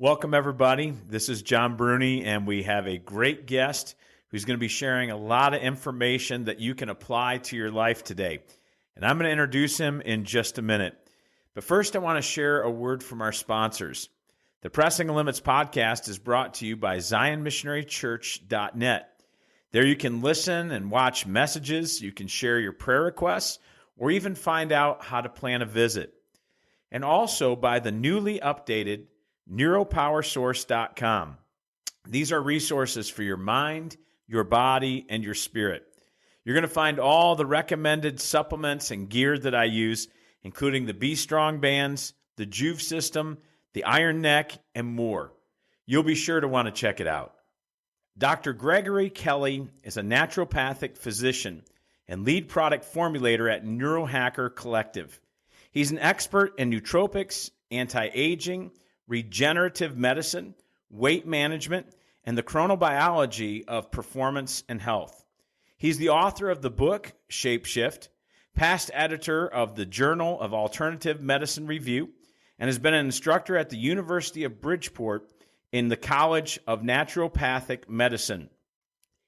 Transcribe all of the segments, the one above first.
Welcome, everybody. This is John Bruni, and we have a great guest who's going to be sharing a lot of information that you can apply to your life today. And I'm going to introduce him in just a minute. But first, I want to share a word from our sponsors. The Pressing Limits podcast is brought to you by ZionMissionaryChurch.net. There you can listen and watch messages, you can share your prayer requests, or even find out how to plan a visit. And also by the newly updated NeuroPowerSource.com. These are resources for your mind, your body, and your spirit. You're going to find all the recommended supplements and gear that I use, including the Be Strong bands, the Juve system, the Iron Neck, and more. You'll be sure to want to check it out. Dr. Gregory Kelly is a naturopathic physician and lead product formulator at Neurohacker Collective. He's an expert in nootropics, anti-aging, regenerative medicine, weight management, and the chronobiology of performance and health. He's the author of the book, Shapeshift, past editor of the Journal of Alternative Medicine Review, and has been an instructor at the University of Bridgeport in the College of Naturopathic Medicine.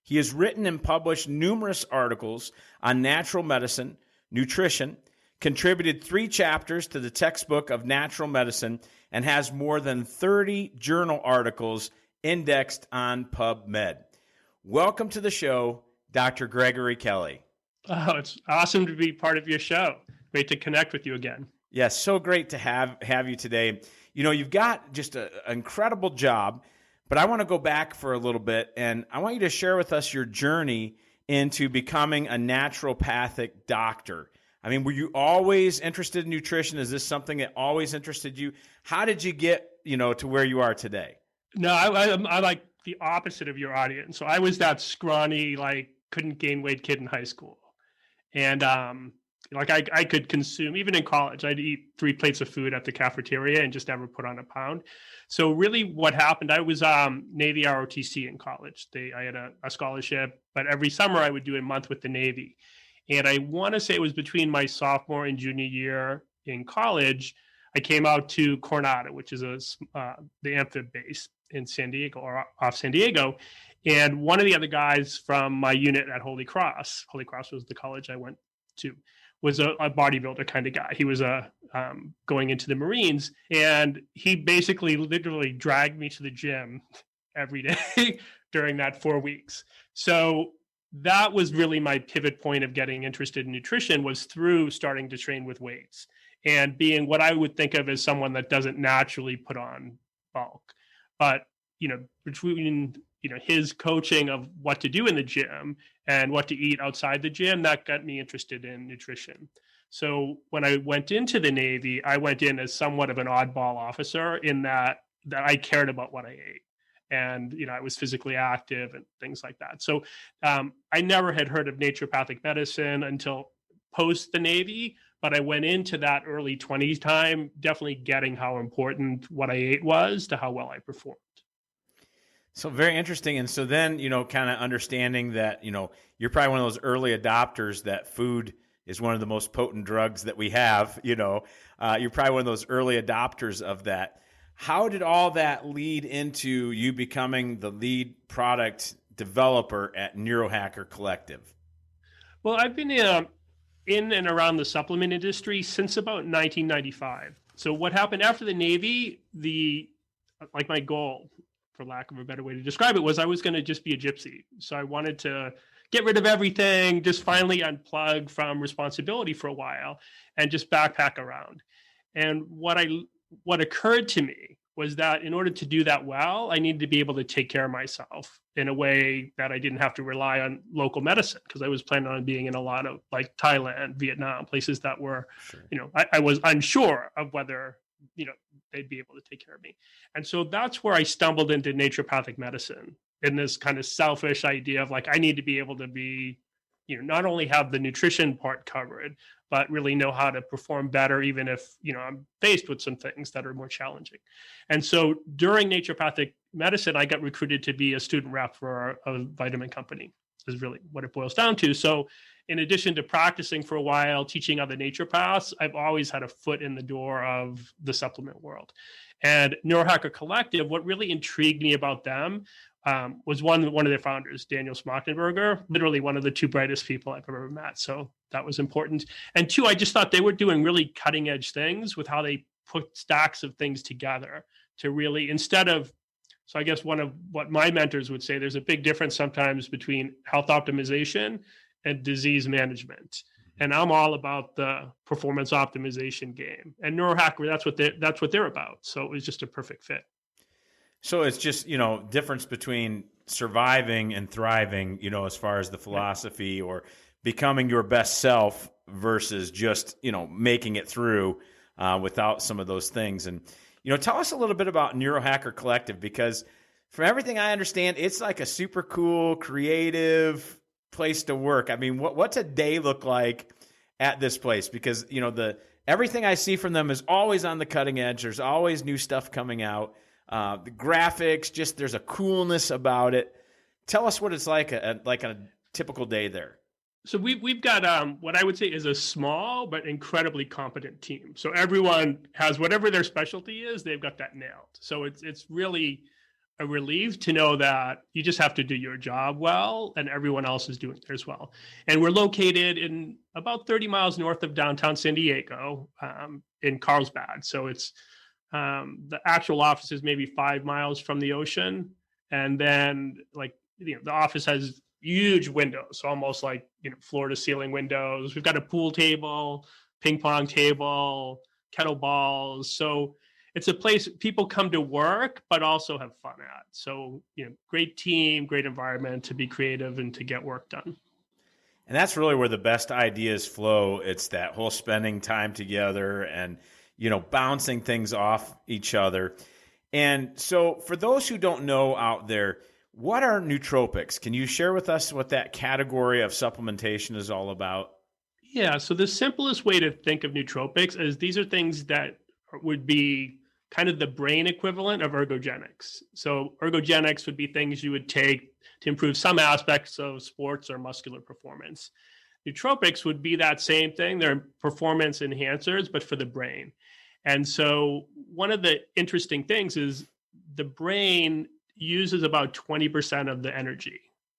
He has written and published numerous articles on natural medicine, nutrition, contributed 3 chapters to the textbook of natural medicine, and has more than 30 journal articles indexed on Pubmed. Welcome to the show, Dr. Gregory Kelly. Oh, it's awesome to be part of your show. Great to connect with you again. Yes, so great to have you today. You know, you've got just an incredible job, but I want to go back for a little bit, and I want you to share with us your journey into becoming a naturopathic doctor. I mean, were you always interested in nutrition? Is this something that always interested you? How did you get, to where you are today? No, I like the opposite of your audience. So I was that scrawny, couldn't gain weight kid in high school. And I could consume, even in college, I'd eat 3 plates of food at the cafeteria and just never put on a pound. So really what happened, I was Navy ROTC in college. I had a scholarship, but every summer I would do a month with the Navy. And I want to say it was between my sophomore and junior year in college, I came out to Coronado, which is the amphib base in San Diego, or off San Diego. And one of the other guys from my unit at Holy Cross was the college I went to, was a bodybuilder kind of guy. He was going into the Marines, and he basically literally dragged me to the gym every day during that 4 weeks. So that was really my pivot point of getting interested in nutrition, was through starting to train with weights and being what I would think of as someone that doesn't naturally put on bulk. But, between, his coaching of what to do in the gym and what to eat outside the gym, that got me interested in nutrition. So when I went into the Navy, I went in as somewhat of an oddball officer in that I cared about what I ate. And, I was physically active and things like that. So I never had heard of naturopathic medicine until post the Navy, but I went into that early 20s time, definitely getting how important what I ate was to how well I performed. So very interesting. And so then, kind of understanding that, you're probably one of those early adopters that food is one of the most potent drugs that we have, you're probably one of those early adopters of that. How did all that lead into you becoming the lead product developer at Neurohacker Collective? Well, I've been in and around the supplement industry since about 1995. So what happened after the Navy, my goal, for lack of a better way to describe it, was I was going to just be a gypsy. So I wanted to get rid of everything, just finally unplug from responsibility for a while and just backpack around. And what occurred to me was that in order to do that well, I needed to be able to take care of myself in a way that I didn't have to rely on local medicine, because I was planning on being in a lot of Thailand, Vietnam, places that were, sure, I was unsure of whether, they'd be able to take care of me. And so that's where I stumbled into naturopathic medicine, in this kind of selfish idea of I need to be able to be, not only have the nutrition part covered, but really know how to perform better, even if, I'm faced with some things that are more challenging. And so during naturopathic medicine, I got recruited to be a student rep for a vitamin company. is really what it boils down to. So in addition to practicing for a while, teaching other naturopaths, I've always had a foot in the door of the supplement world. And Neurohacker Collective, what really intrigued me about them was one of their founders, Daniel Schmachtenberger, literally one of the two brightest people I've ever met. So that was important. And two, I just thought they were doing really cutting edge things with how they put stacks of things together to really, instead of, so I guess one of what my mentors would say, there's a big difference sometimes between health optimization and disease management. And I'm all about the performance optimization game. And Neurohacker, that's what they're about. So it was just a perfect fit. So it's just, difference between surviving and thriving, as far as the philosophy or becoming your best self versus just, making it through without some of those things. And, tell us a little bit about Neurohacker Collective, because from everything I understand, it's like a super cool, creative place to work. I mean, what's a day look like at this place? Because, everything I see from them is always on the cutting edge. There's always new stuff coming out. The graphics, just there's a coolness about it. Tell us what it's like a typical day there. So we've got what I would say is a small but incredibly competent team. So everyone has whatever their specialty is, they've got that nailed. So it's really a relief to know that you just have to do your job well and everyone else is doing theirs well. And we're located in about 30 miles north of downtown San Diego, in Carlsbad. So it's the actual office is maybe 5 miles from the ocean. And then the office has huge windows, almost like, floor to ceiling windows. We've got a pool table, ping pong table, kettlebells. So it's a place people come to work, but also have fun at. So, great team, great environment to be creative and to get work done. And that's really where the best ideas flow. It's that whole spending time together and, bouncing things off each other. And so for those who don't know out there, what are nootropics? Can you share with us what that category of supplementation is all about? Yeah, so the simplest way to think of nootropics is these are things that would be kind of the brain equivalent of ergogenics. So ergogenics would be things you would take to improve some aspects of sports or muscular performance. Nootropics would be that same thing. They're performance enhancers, but for the brain. And so one of the interesting things is the brain uses about 20% of the energy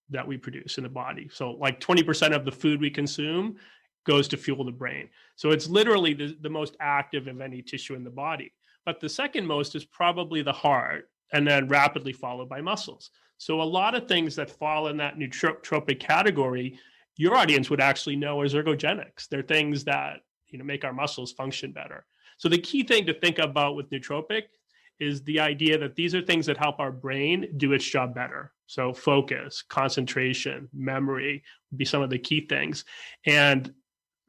that we produce in the body. So like 20% of the food we consume goes to fuel the brain. So it's literally the most active of any tissue in the body. But the second most is probably the heart, and then rapidly followed by muscles. So a lot of things that fall in that nootropic category, your audience would actually know as ergogenics. They're things that make our muscles function better. So the key thing to think about with nootropic is the idea that these are things that help our brain do its job better. So focus, concentration, memory would be some of the key things. And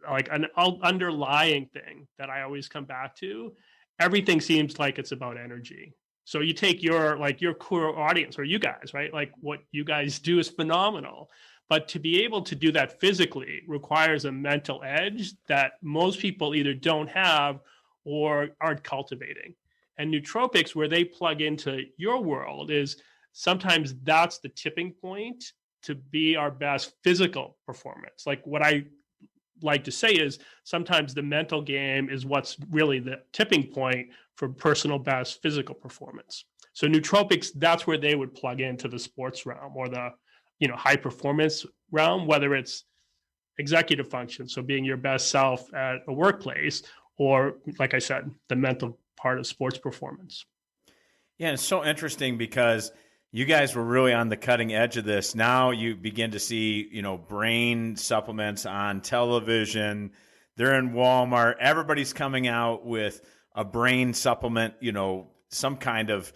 like an underlying thing that I always come back to, everything seems like it's about energy. So you take your core audience, or you guys, right? Like what you guys do is phenomenal. But to be able to do that physically requires a mental edge that most people either don't have or aren't cultivating. And nootropics, where they plug into your world, is sometimes that's the tipping point to be our best physical performance. Like what I like to say is sometimes the mental game is what's really the tipping point for personal best physical performance. So nootropics, that's where they would plug into the sports realm or the high performance realm, whether it's executive function, so being your best self at a workplace, or like I said, the mental part of sports performance. Yeah, it's so interesting because you guys were really on the cutting edge of this. Now you begin to see, brain supplements on television. They're in Walmart. Everybody's coming out with a brain supplement, some kind of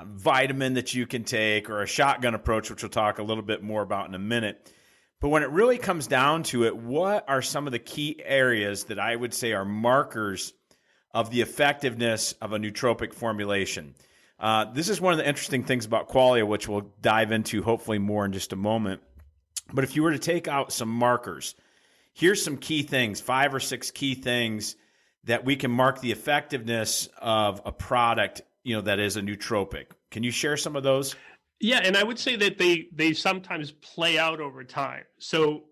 vitamin that you can take, or a shotgun approach, which we'll talk a little bit more about in a minute. But when it really comes down to it, what are some of the key areas that I would say are markers of the effectiveness of a nootropic formulation? This is one of the interesting things about Qualia, which we'll dive into hopefully more in just a moment. But if you were to take out some markers, here's some key things, 5 or 6 key things that we can mark the effectiveness of a product, that is a nootropic. Can you share some of those? Yeah, and I would say that they sometimes play out over time. So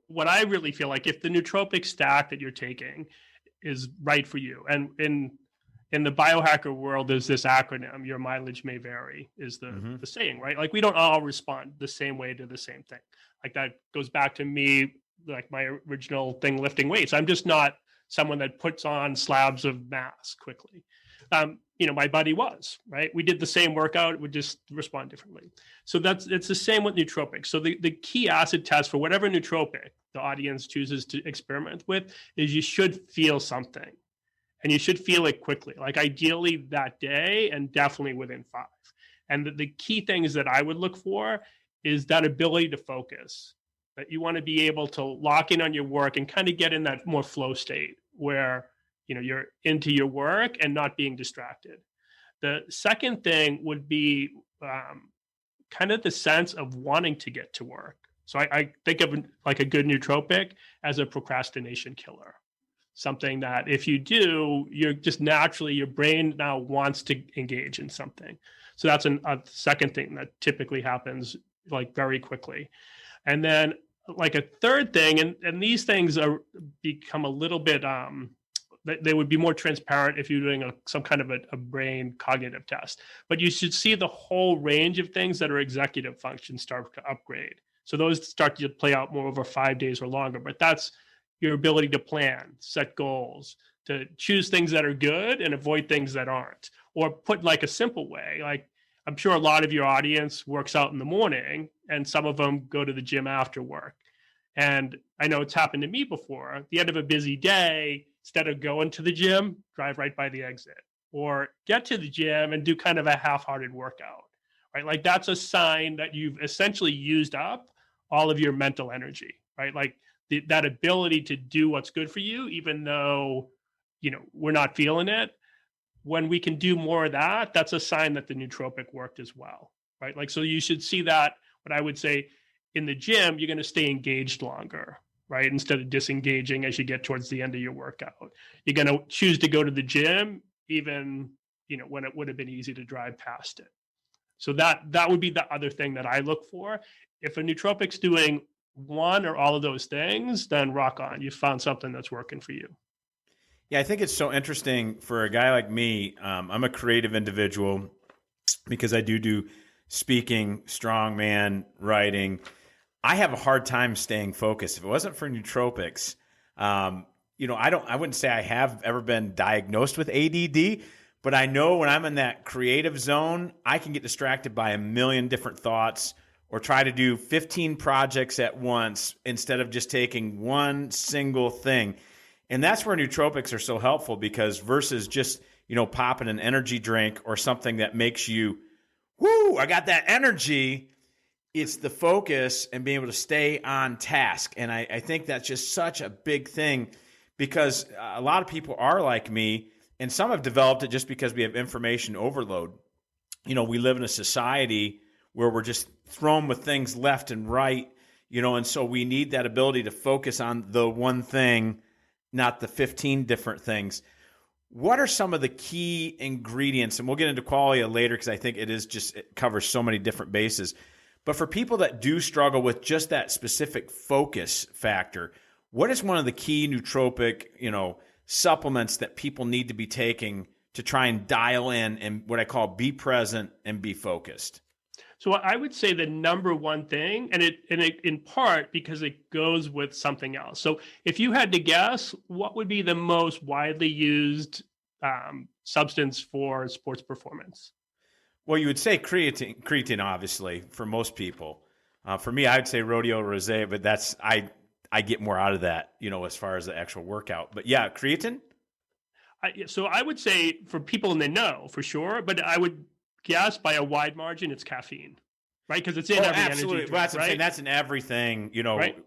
what I really feel like, if the nootropic stack that you're taking is right for you, and in the biohacker world, there's this acronym, your mileage may vary, is the saying, right? Like, we don't all respond the same way to the same thing. Like, that goes back to me, like my original thing, lifting weights. I'm just not someone that puts on slabs of mass quickly. My buddy was, right? We did the same workout, would just respond differently. So it's the same with nootropics. So the key acid test for whatever nootropic the audience chooses to experiment with is you should feel something. And you should feel it quickly, like ideally that day, and definitely within 5. And the key things that I would look for is that ability to focus, that you want to be able to lock in on your work and kind of get in that more flow state where, you're into your work and not being distracted. The second thing would be kind of the sense of wanting to get to work. So I think of like a good nootropic as a procrastination killer. Something that if you do, you're just naturally, your brain now wants to engage in something. So that's a second thing that typically happens like very quickly. And then like a third thing, and these things become a little bit, they would be more transparent if you're doing some kind of a brain cognitive test. But you should see the whole range of things that are executive functions start to upgrade. So those start to play out more over 5 days or longer. But that's your ability to plan, set goals, to choose things that are good and avoid things that aren't. Or put like a simple way, like I'm sure a lot of your audience works out in the morning and some of them go to the gym after work. And I know it's happened to me before. At the end of a busy day, instead of going to the gym, drive right by the exit, or get to the gym and do kind of a half-hearted workout, right? Like that's a sign that you've essentially used up all of your mental energy, right? Like that ability to do what's good for you, even though, we're not feeling it. When we can do more of that, that's a sign that the nootropic worked as well, right? Like, so you should see that, what I would say, in the gym, you're going to stay engaged longer, right? Instead of disengaging as you get towards the end of your workout. You're going to choose to go to the gym, even, when it would have been easy to drive past it. So that would be the other thing that I look for. If a nootropic's doing one or all of those things, then rock on. You found something that's working for you. Yeah, I think it's so interesting for a guy like me. I'm a creative individual because I do speaking, strongman, writing. I have a hard time staying focused. If it wasn't for nootropics, I wouldn't say I have ever been diagnosed with ADD, but I know when I'm in that creative zone, I can get distracted by a million different thoughts or try to do 15 projects at once instead of just taking one single thing. And that's where nootropics are so helpful, because versus just, popping an energy drink or something that makes you, whoo, I got that energy. It's the focus and being able to stay on task. And I think that's just such a big thing, because a lot of people are like me, and some have developed it just because we have information overload. We live in a society where we're just thrown with things left and right, and so we need that ability to focus on the one thing, not the 15 different things. What are some of the key ingredients? And we'll get into Qualia later, because I think it covers so many different bases. But for people that do struggle with just that specific focus factor, what is one of the key nootropic, supplements that people need to be taking to try and dial in and what I call be present and be focused? So I would say the number one thing, and it in part because it goes with something else. So if you had to guess, what would be the most widely used substance for sports performance? Well, you would say creatine, obviously, for most people. For me, I would say rodeo rosé, but that's I get more out of that, as far as the actual workout. But yeah, creatine? So I would say for people in the know, for sure, but I would guess by a wide margin it's caffeine, right? Because it's in every energy drink, well, that's what I'm right? saying. That's in everything, Right?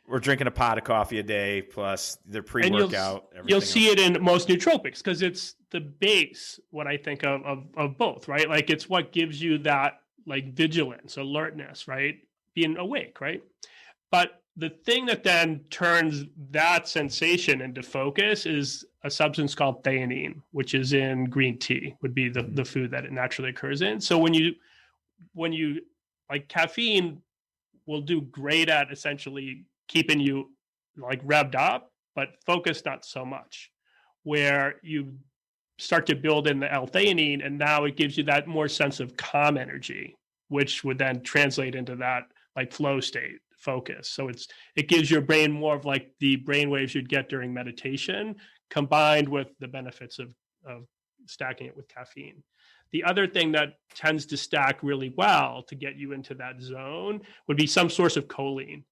We're drinking a pot of coffee a day plus their pre-workout. You'll see it in most nootropics because it's the base, what I think of both, right? Like it's what gives you that like vigilance, alertness, right? Being awake, right? But the thing that then turns that sensation into focus is a substance called theanine, which is in green tea, would be the food that it naturally occurs in. So when you when you like caffeine will do great at essentially keeping you like revved up, but focused not so much, where you start to build in the L-theanine, and now it gives you that more sense of calm energy, which would then translate into that like flow state focus. So it gives your brain more of like the brain waves you'd get during meditation, combined with the benefits of stacking it with caffeine. The other thing that tends to stack really well to get you into that zone would be some source of choline.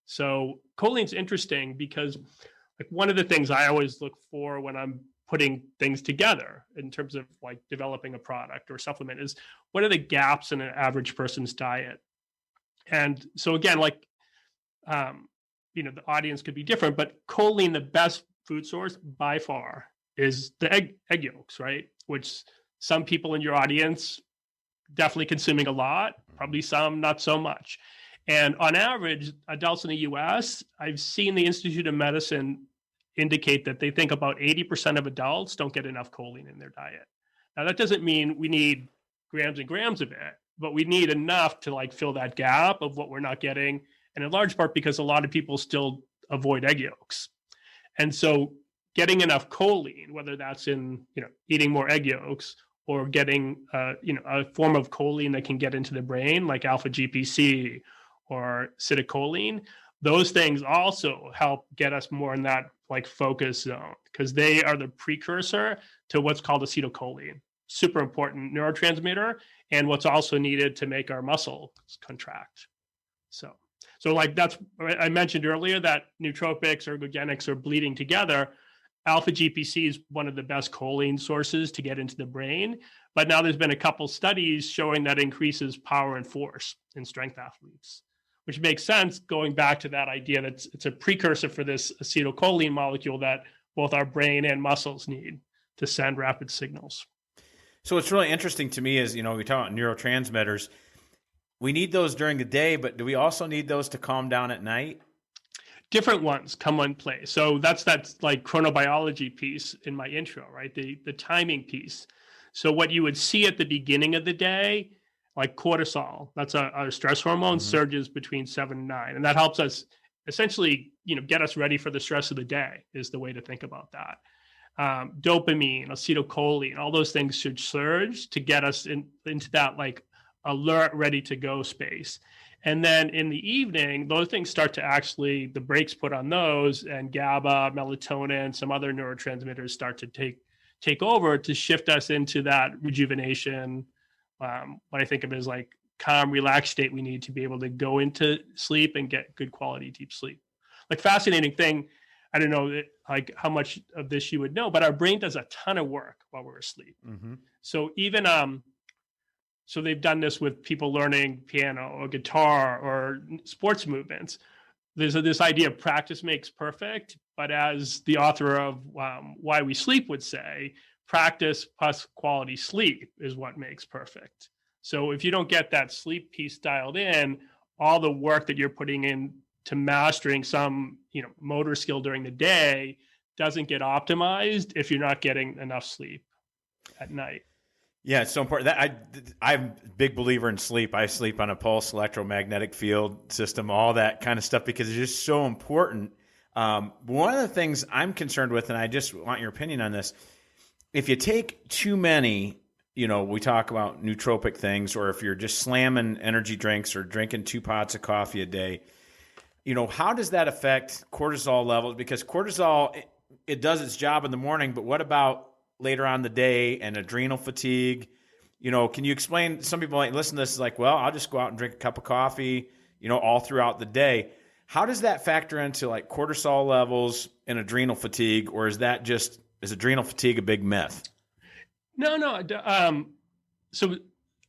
So choline's interesting because like one of the things I always look for when I'm putting things together in terms of like developing a product or supplement is what are the gaps in an average person's diet? And so again, like, the audience could be different, but choline, the best food source by far is the egg yolks, right? Which some people in your audience definitely consuming a lot, probably some not so much. And on average, adults in the US, I've seen the Institute of Medicine indicate that they think about 80% of adults don't get enough choline in their diet. Now, that doesn't mean we need grams and grams of it, but we need enough to like fill that gap of what we're not getting. And in large part because a lot of people still avoid egg yolks. And so getting enough choline, whether that's in, eating more egg yolks or getting, a form of choline that can get into the brain, like alpha GPC or acetylcholine, those things also help get us more in that like focus zone because they are the precursor to what's called acetylcholine, super important neurotransmitter, and what's also needed to make our muscles contract. So like that's, I mentioned earlier that nootropics or ergogenics are bleeding together. Alpha GPC is one of the best choline sources to get into the brain, but now there's been a couple studies showing that increases power and force in strength athletes, which makes sense going back to that idea that it's a precursor for this acetylcholine molecule that both our brain and muscles need to send rapid signals. So what's really interesting to me is, we talk about neurotransmitters. We need those during the day, but do we also need those to calm down at night? Different ones come in play. So that's like chronobiology piece in my intro, right? The timing piece. So what you would see at the beginning of the day, like cortisol, that's our stress hormone, surges between 7 and 9. And that helps us essentially, get us ready for the stress of the day is the way to think about that. Dopamine, acetylcholine, all those things should surge to get us into that like alert, ready to go space. And then in the evening, those things start to actually, the brakes put on those, and GABA, melatonin, some other neurotransmitters start to take over to shift us into that rejuvenation, what I think of as like calm, relaxed state we need to be able to go into sleep and get good quality deep sleep. Like fascinating thing, I don't know like how much of this you would know, but our brain does a ton of work while we're asleep. So even so they've done this with people learning piano or guitar or sports movements. There's this idea of practice makes perfect, but as the author of Why We Sleep would say, practice plus quality sleep is what makes perfect. So if you don't get that sleep piece dialed in, all the work that you're putting in to mastering some, motor skill during the day doesn't get optimized if you're not getting enough sleep at night. Yeah, it's so important. I'm a big believer in sleep. I sleep on a pulse electromagnetic field system, all that kind of stuff, because it's just so important. One of the things I'm concerned with, and I just want your opinion on this, if you take too many, we talk about nootropic things, or if you're just slamming energy drinks or drinking 2 pots of coffee a day, how does that affect cortisol levels? Because cortisol, it does its job in the morning, but what about later on in the day and adrenal fatigue? Can you explain? Some people might listen to this like, well, I'll just go out and drink a cup of coffee, all throughout the day. How does that factor into like cortisol levels and adrenal fatigue, or is adrenal fatigue a big myth? No. So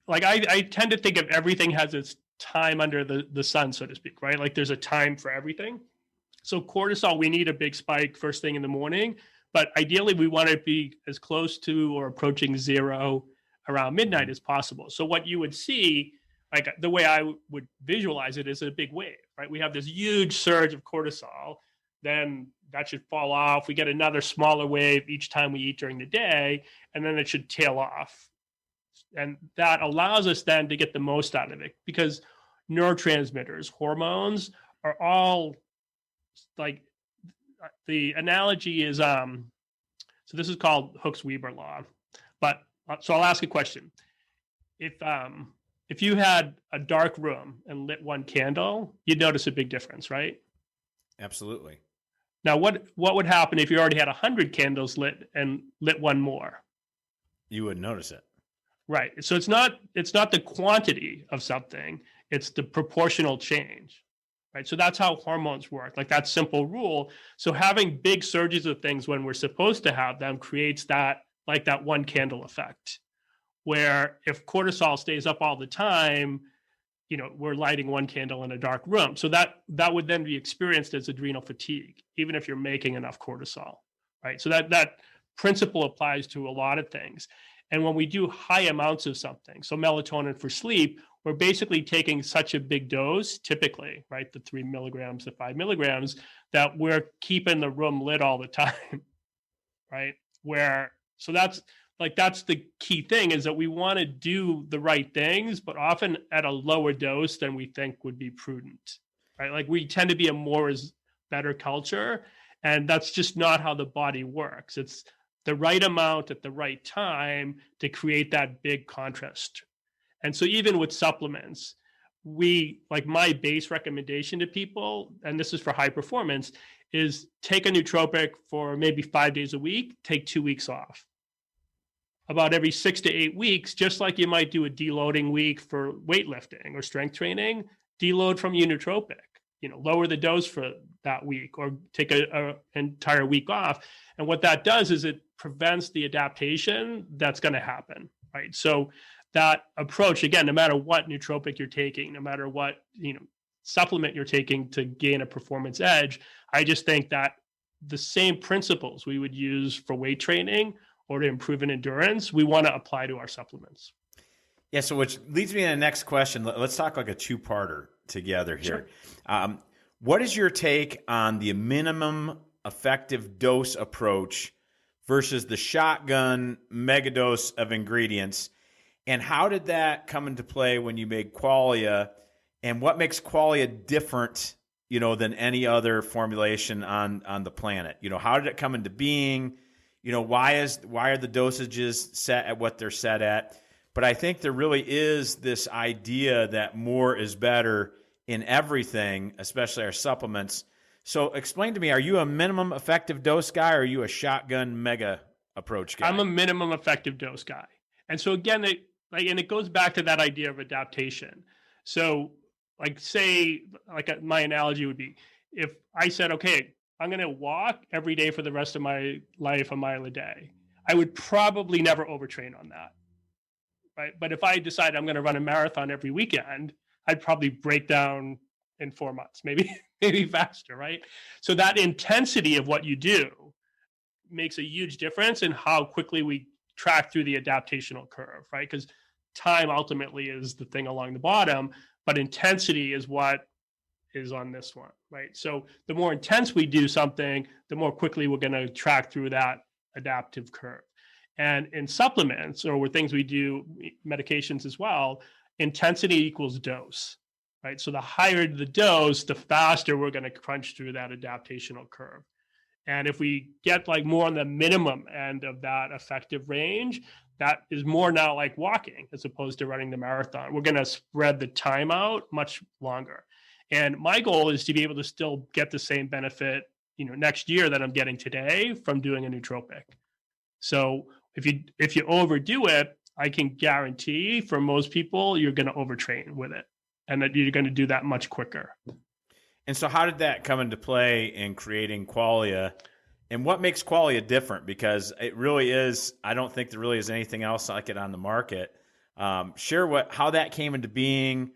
like I tend to think of everything has its time under the sun, so to speak, right? Like there's a time for everything. So cortisol, we need a big spike first thing in the morning, but ideally we want to be as close to or approaching zero around midnight as possible. So what you would see, like the way I would visualize it, is a big wave, right? We have this huge surge of cortisol, then that should fall off. We get another smaller wave each time we eat during the day, and then it should tail off And that allows us then to get the most out of it, because neurotransmitters, hormones are all like, the analogy is, so this is called Hooks-Weber law. But so I'll ask a question. If you had a dark room and lit one candle, you'd notice a big difference, right? Absolutely. Now, what would happen if you already had 100 candles lit and lit one more? You wouldn't notice it. Right. So it's not the quantity of something, it's the proportional change. Right. So that's how hormones work, like that simple rule. So having big surges of things when we're supposed to have them creates that, like that one candle effect, where if cortisol stays up all the time, we're lighting one candle in a dark room. So that would then be experienced as adrenal fatigue, even if you're making enough cortisol. Right. So that principle applies to a lot of things. And when we do high amounts of something, so melatonin for sleep, we're basically taking such a big dose, typically, right, the 3 milligrams to 5 milligrams, that we're keeping the room lit all the time, right? So that's the key thing, is that we want to do the right things, but often at a lower dose than we think would be prudent, right? Like, we tend to be a more is better culture, and that's just not how the body works. It's the right amount at the right time to create that big contrast. And so even with supplements, my base recommendation to people, and this is for high performance, is take a nootropic for maybe 5 days a week, take 2 weeks off. About every 6 to 8 weeks, just like you might do a deloading week for weightlifting or strength training, deload from your nootropic. Lower the dose for that week, or take an entire week off. And what that does is it prevents the adaptation that's going to happen, right? So that approach, again, no matter what nootropic you're taking, no matter what supplement you're taking to gain a performance edge, I just think that the same principles we would use for weight training or to improve in endurance, we want to apply to our supplements. Yeah, so which leads me to the next question. Let's talk like a two-parter together here. Sure. What is your take on the minimum effective dose approach versus the shotgun megadose of ingredients? And how did that come into play when you made Qualia? And what makes Qualia different, than any other formulation on the planet? How did it come into being? Why are the dosages set at what they're set at? But I think there really is this idea that more is better in everything, especially our supplements. So explain to me, are you a minimum effective dose guy, or are you a shotgun mega approach guy? I'm a minimum effective dose guy. And so again, it goes back to that idea of adaptation. So my analogy would be, if I said, okay, I'm going to walk every day for the rest of my life, a mile a day, I would probably never overtrain on that. Right. But if I decide I'm going to run a marathon every weekend, I'd probably break down in 4 months, maybe faster. Right. So that intensity of what you do makes a huge difference in how quickly we track through the adaptational curve. Right. Because time ultimately is the thing along the bottom, but intensity is what is on this one. Right. So the more intense we do something, the more quickly we're going to track through that adaptive curve. And in supplements, or with things we do, medications as well, intensity equals dose, right? So the higher the dose, the faster we're going to crunch through that adaptational curve. And if we get more on the minimum end of that effective range, that is more now like walking as opposed to running the marathon. We're going to spread the time out much longer. And my goal is to be able to still get the same benefit, next year that I'm getting today from doing a nootropic. So if you overdo it, I can guarantee for most people, you're going to overtrain with it, and that you're going to do that much quicker. And so how did that come into play in creating Qualia? And what makes Qualia different? Because it really is, I don't think there really is anything else like it on the market. Share how that came into being,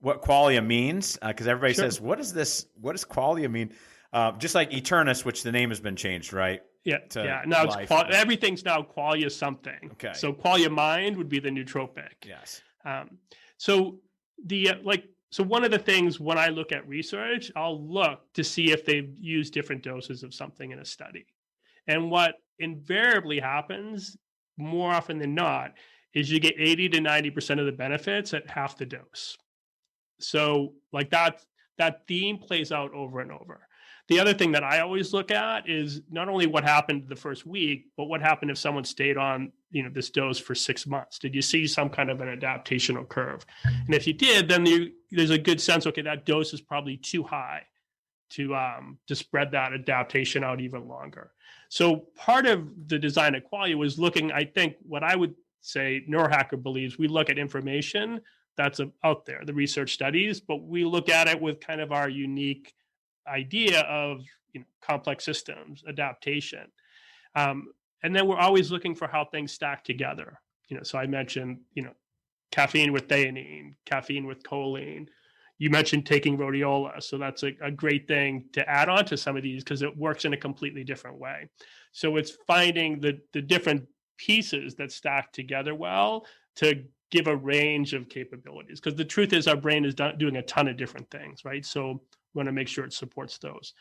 what Qualia means, because everybody says, what is this? What does Qualia mean? Just like Eternus, which the name has been changed, right? Yeah. Now everything's now Qualia something. Okay. So Qualia Mind would be the nootropic. Yes. So one of the things when I look at research, I'll look to see if they've used different doses of something in a study. And what invariably happens more often than not is you get 80 to 90% of the benefits at half the dose. So like that theme plays out over and over. The other thing that I always look at is not only what happened the first week, but what happened if someone stayed on, this dose for 6 months. Did you see some kind of an adaptational curve? And if you did, then there's a good sense, okay, that dose is probably too high to spread that adaptation out even longer. So part of the design of Qualia was looking, I think what I would say Neurohacker believes, we look at information that's out there, the research studies, but we look at it with kind of our unique idea of complex systems, adaptation. And then we're always looking for how things stack together. So I mentioned, caffeine with theanine, caffeine with choline. You mentioned taking rhodiola. So that's a great thing to add on to some of these because it works in a completely different way. So it's finding the different pieces that stack together well to give a range of capabilities. Because the truth is our brain is doing a ton of different things, right? So we want to make sure it supports those.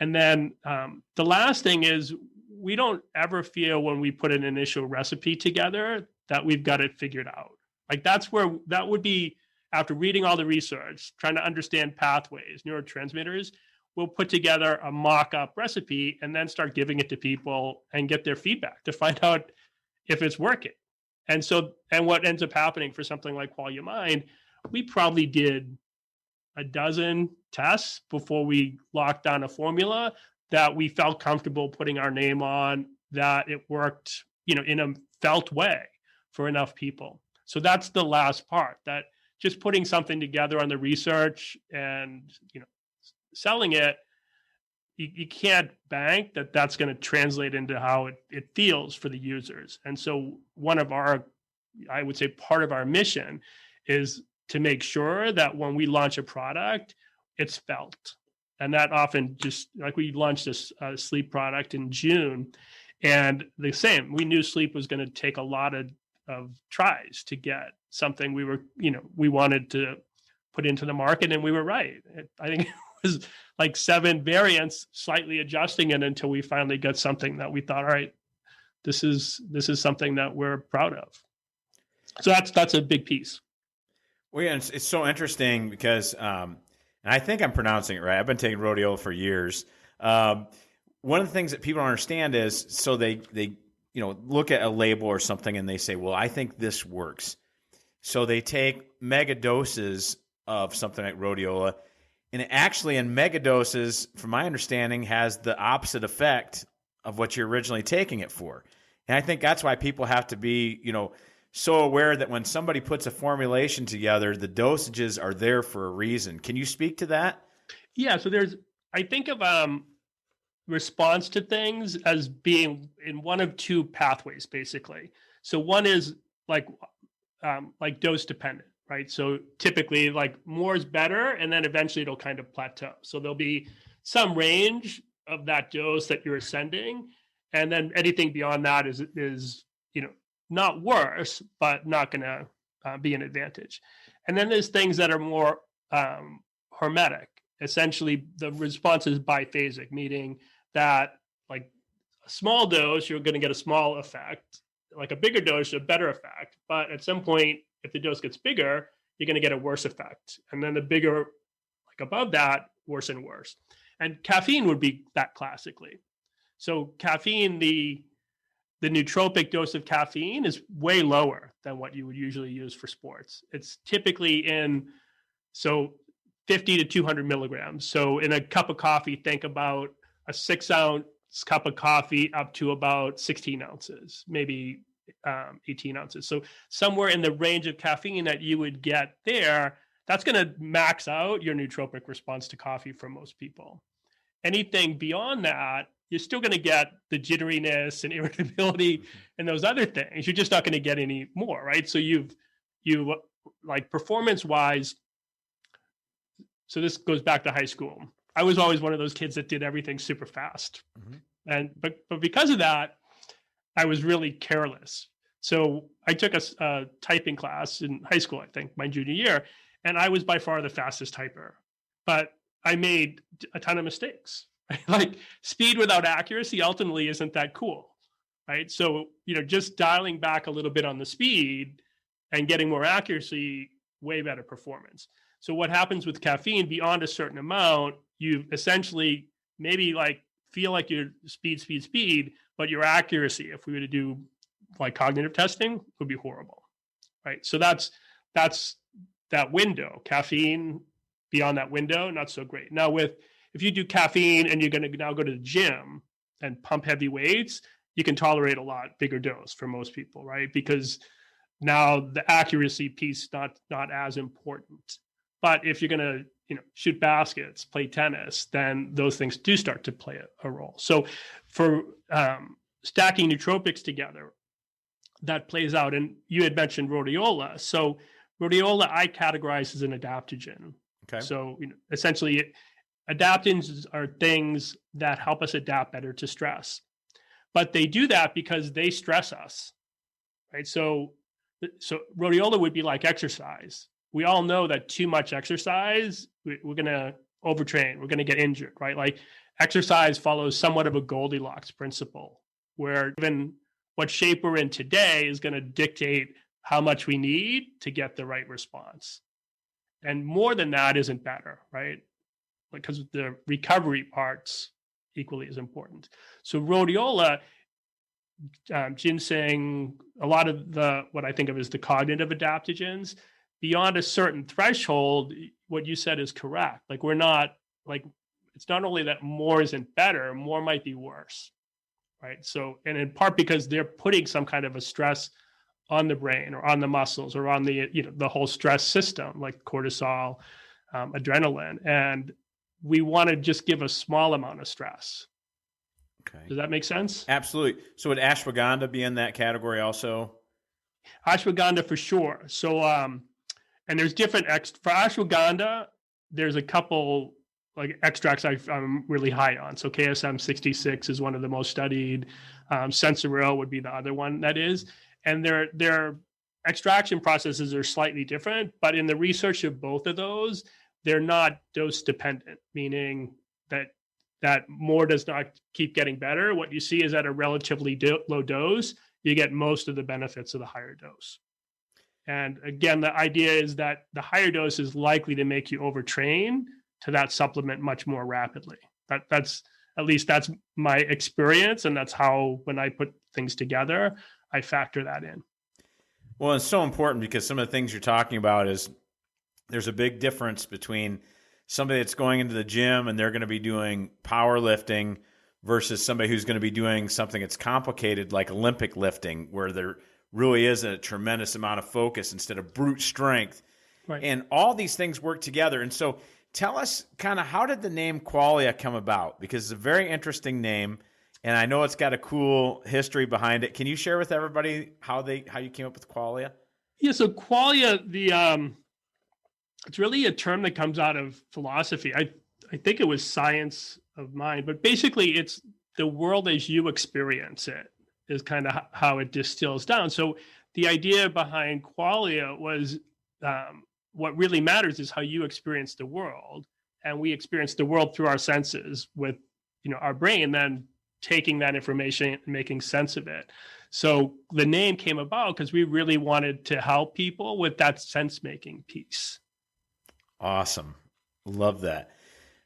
And then the last thing is we don't ever feel when we put an initial recipe together that we've got it figured out. Like that would be after reading all the research, trying to understand pathways, neurotransmitters, we'll put together a mock-up recipe and then start giving it to people and get their feedback to find out if it's working. And what ends up happening for something like Qualia Mind, we probably did a dozen tests before we locked down a formula that we felt comfortable putting our name on, that it worked, in a felt way for enough people. So that's the last part, that just putting something together on the research and, selling it, you can't bank that that's going to translate into how it feels for the users. And so I would say part of our mission is to make sure that when we launch a product, it's felt. And that often just like we launched this sleep product in June, and the same, we knew sleep was going to take a lot of tries to get something we wanted to put into the market, and we were right. I think it was like 7 variants, slightly adjusting it until we finally got something that we thought, all right, this is something that we're proud of. So that's a big piece. Well, yeah, it's so interesting because, and I think I'm pronouncing it right. I've been taking rhodiola for years. One of the things that people don't understand is, so they look at a label or something and they say, well, I think this works. So they take mega doses of something like rhodiola, and it actually in mega doses, from my understanding, has the opposite effect of what you're originally taking it for. And I think that's why people have to be, so aware that when somebody puts a formulation together, the dosages are there for a reason. Can you speak to that? Yeah. So I think of response to things as being in one of 2 pathways, basically. So one is like dose dependent, right? So typically like more is better, and then eventually it'll kind of plateau. So there'll be some range of that dose that you're ascending, and then anything beyond that is not worse, but not going to be an advantage. And then there's things that are more hormetic. Essentially, the response is biphasic, meaning that like a small dose, you're going to get a small effect. Like a bigger dose, a better effect. But at some point, if the dose gets bigger, you're going to get a worse effect. And then the bigger, like above that, worse and worse. And caffeine would be that classically. So caffeine, the nootropic dose of caffeine is way lower than what you would usually use for sports. It's typically 50 to 200 milligrams. So in a cup of coffee, think about a 6-ounce cup of coffee up to about 16 ounces, maybe 18 ounces. So somewhere in the range of caffeine that you would get there, that's going to max out your nootropic response to coffee for most people. Anything beyond that, you're still going to get the jitteriness and irritability and those other things. You're just not going to get any more, right? So you like performance-wise, so this goes back to high school. I was always one of those kids that did everything super fast. Mm-hmm. But because of that, I was really careless. So I took a typing class in high school, I think, my junior year, and I was by far the fastest typer. But I made a ton of mistakes. Like speed without accuracy ultimately isn't that cool, right? So, just dialing back a little bit on the speed and getting more accuracy, way better performance. So what happens with caffeine beyond a certain amount, you essentially maybe like feel like your speed, but your accuracy, if we were to do like cognitive testing, would be horrible, right? So that's that window. Caffeine beyond that window, not so great. Now if you do caffeine and you're going to now go to the gym and pump heavy weights, you can tolerate a lot bigger dose for most people, right? Because now the accuracy piece not as important. But if you're going to shoot baskets, play tennis, then those things do start to play a role. So for stacking nootropics together, that plays out. And you had mentioned rhodiola. So rhodiola I categorize as an adaptogen. Okay. So essentially adaptogens are things that help us adapt better to stress. But they do that because they stress us, right? So rhodiola would be like exercise. We all know that too much exercise, we're going to overtrain. We're going to get injured, right? Like exercise follows somewhat of a Goldilocks principle, where even what shape we're in today is going to dictate how much we need to get the right response. And more than that isn't better, right? Because the recovery part's equally as important. So rhodiola, ginseng, a lot of what I think of as the cognitive adaptogens, beyond a certain threshold, what you said is correct. Like it's not only that more isn't better, more might be worse, right? So, and in part because they're putting some kind of a stress on the brain or on the muscles or on the, the whole stress system, like cortisol, adrenaline. And we want to just give a small amount of stress. Okay. Does that make sense? Absolutely. So would ashwagandha be in that category also? Ashwagandha for sure. So, and there's different for ashwagandha, there's a couple like extracts I'm really high on. So KSM 66 is one of the most studied. Sensoril would be the other one that is. And their extraction processes are slightly different, but in the research of both of those, they're not dose dependent, meaning that more does not keep getting better. What you see is at a relatively low dose, you get most of the benefits of the higher dose. And again, the idea is that the higher dose is likely to make you overtrain to that supplement much more rapidly. That's my experience. And that's how, when I put things together, I factor that in. Well, it's so important because some of the things you're talking about is there's a big difference between somebody that's going into the gym and they're going to be doing powerlifting versus somebody who's going to be doing something that's complicated like Olympic lifting, where there really is a tremendous amount of focus instead of brute strength. Right. And all these things work together. And so tell us kind of, how did the name Qualia come about? Because it's a very interesting name, and I know it's got a cool history behind it. Can you share with everybody how you came up with Qualia? Yeah, so Qualia, it's really a term that comes out of philosophy. I think it was science of mind, but basically it's the world as you experience it is kind of how it distills down. So the idea behind Qualia was what really matters is how you experience the world. And we experience the world through our senses with, our brain, then taking that information and making sense of it. So the name came about because we really wanted to help people with that sense-making piece. Awesome. Love that.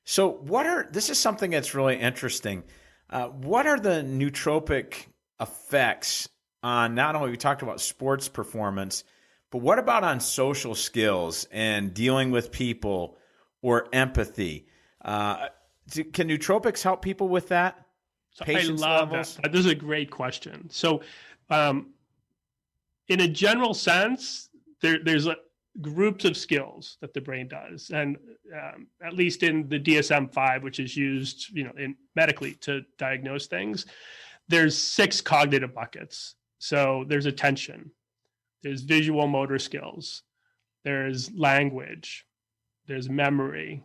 So this is something that's really interesting. What are the nootropic effects on, not only we talked about sports performance, but what about on social skills and dealing with people or empathy? Can nootropics help people with that? So I love levels? That. This is a great question. So in a general sense, there's groups of skills that the brain does. And at least in the DSM-5, which is used medically to diagnose things, there's 6 cognitive buckets. So there's attention, there's visual motor skills, there's language, there's memory,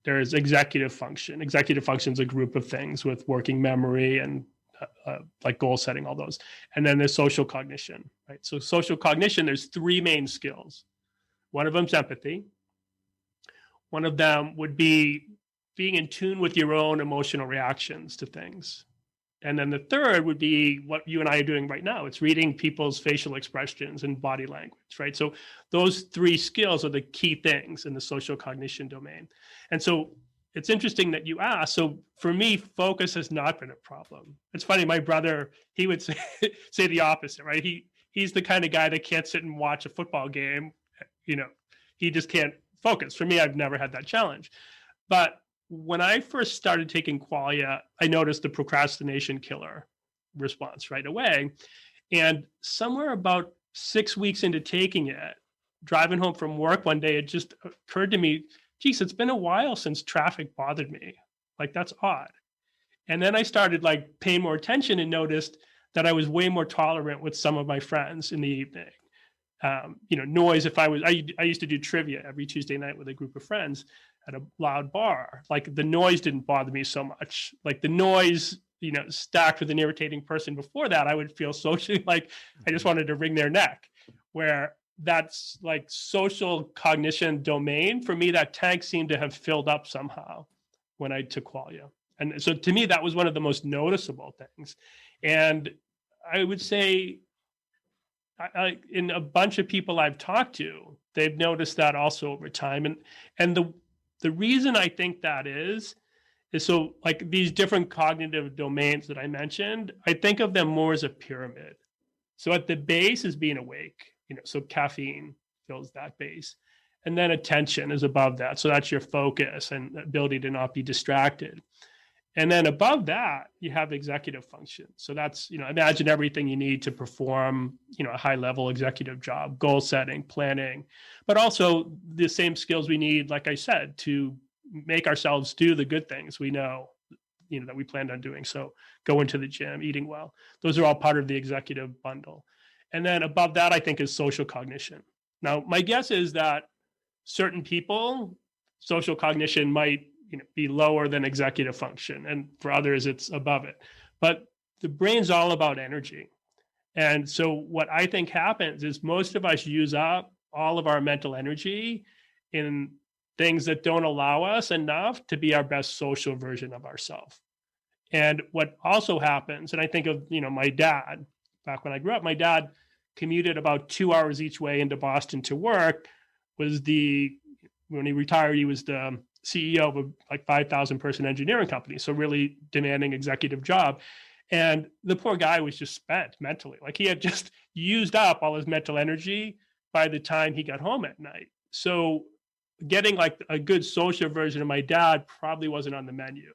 there's executive function. Executive function is a group of things with working memory and like goal setting, all those. And then there's social cognition, right? So social cognition, there's 3 main skills. One of them is empathy. One of them would be being in tune with your own emotional reactions to things. And then the third would be what you and I are doing right now. It's reading people's facial expressions and body language, right? So those three skills are the key things in the social cognition domain. And so it's interesting that you asked. So for me, focus has not been a problem. It's funny, my brother, he would say, say the opposite, right? He's the kind of guy that can't sit and watch a football game. He just can't focus. For me, I've never had that challenge. But when I first started taking Qualia, I noticed the procrastination killer response right away. And somewhere about 6 weeks into taking it, driving home from work one day, it just occurred to me, geez, it's been a while since traffic bothered me. Like, that's odd. And then I started paying more attention and noticed that I was way more tolerant with some of my friends in the evening. Noise, I used to do trivia every Tuesday night with a group of friends at a loud bar. The noise didn't bother me so much. The noise, stacked with an irritating person before that, I would feel socially I just wanted to wring their neck. Where that's social cognition domain, for me, that tank seemed to have filled up somehow when I took Qualia. And so to me, that was one of the most noticeable things. And I would say, in a bunch of people I've talked to, they've noticed that also over time. And the reason I think that is so these different cognitive domains that I mentioned, I think of them more as a pyramid. So at the base is being awake, so caffeine fills that base. And then attention is above that. So that's your focus and ability to not be distracted. And then above that, you have executive function. So that's, imagine everything you need to perform, a high level executive job, goal setting, planning, but also the same skills we need, like I said, to make ourselves do the good things we know, that we planned on doing. So going to the gym, eating well, those are all part of the executive bundle. And then above that, I think, is social cognition. Now, my guess is that certain people, social cognition might be lower than executive function. And for others, it's above it. But the brain's all about energy. And so what I think happens is most of us use up all of our mental energy in things that don't allow us enough to be our best social version of ourselves. And what also happens, and I think of, my dad, back when I grew up, my dad commuted about 2 hours each way into Boston to work. When he retired, he was the CEO of a 5,000 person engineering company. So really demanding executive job. And the poor guy was just spent mentally. He had just used up all his mental energy by the time he got home at night. So getting a good social version of my dad probably wasn't on the menu.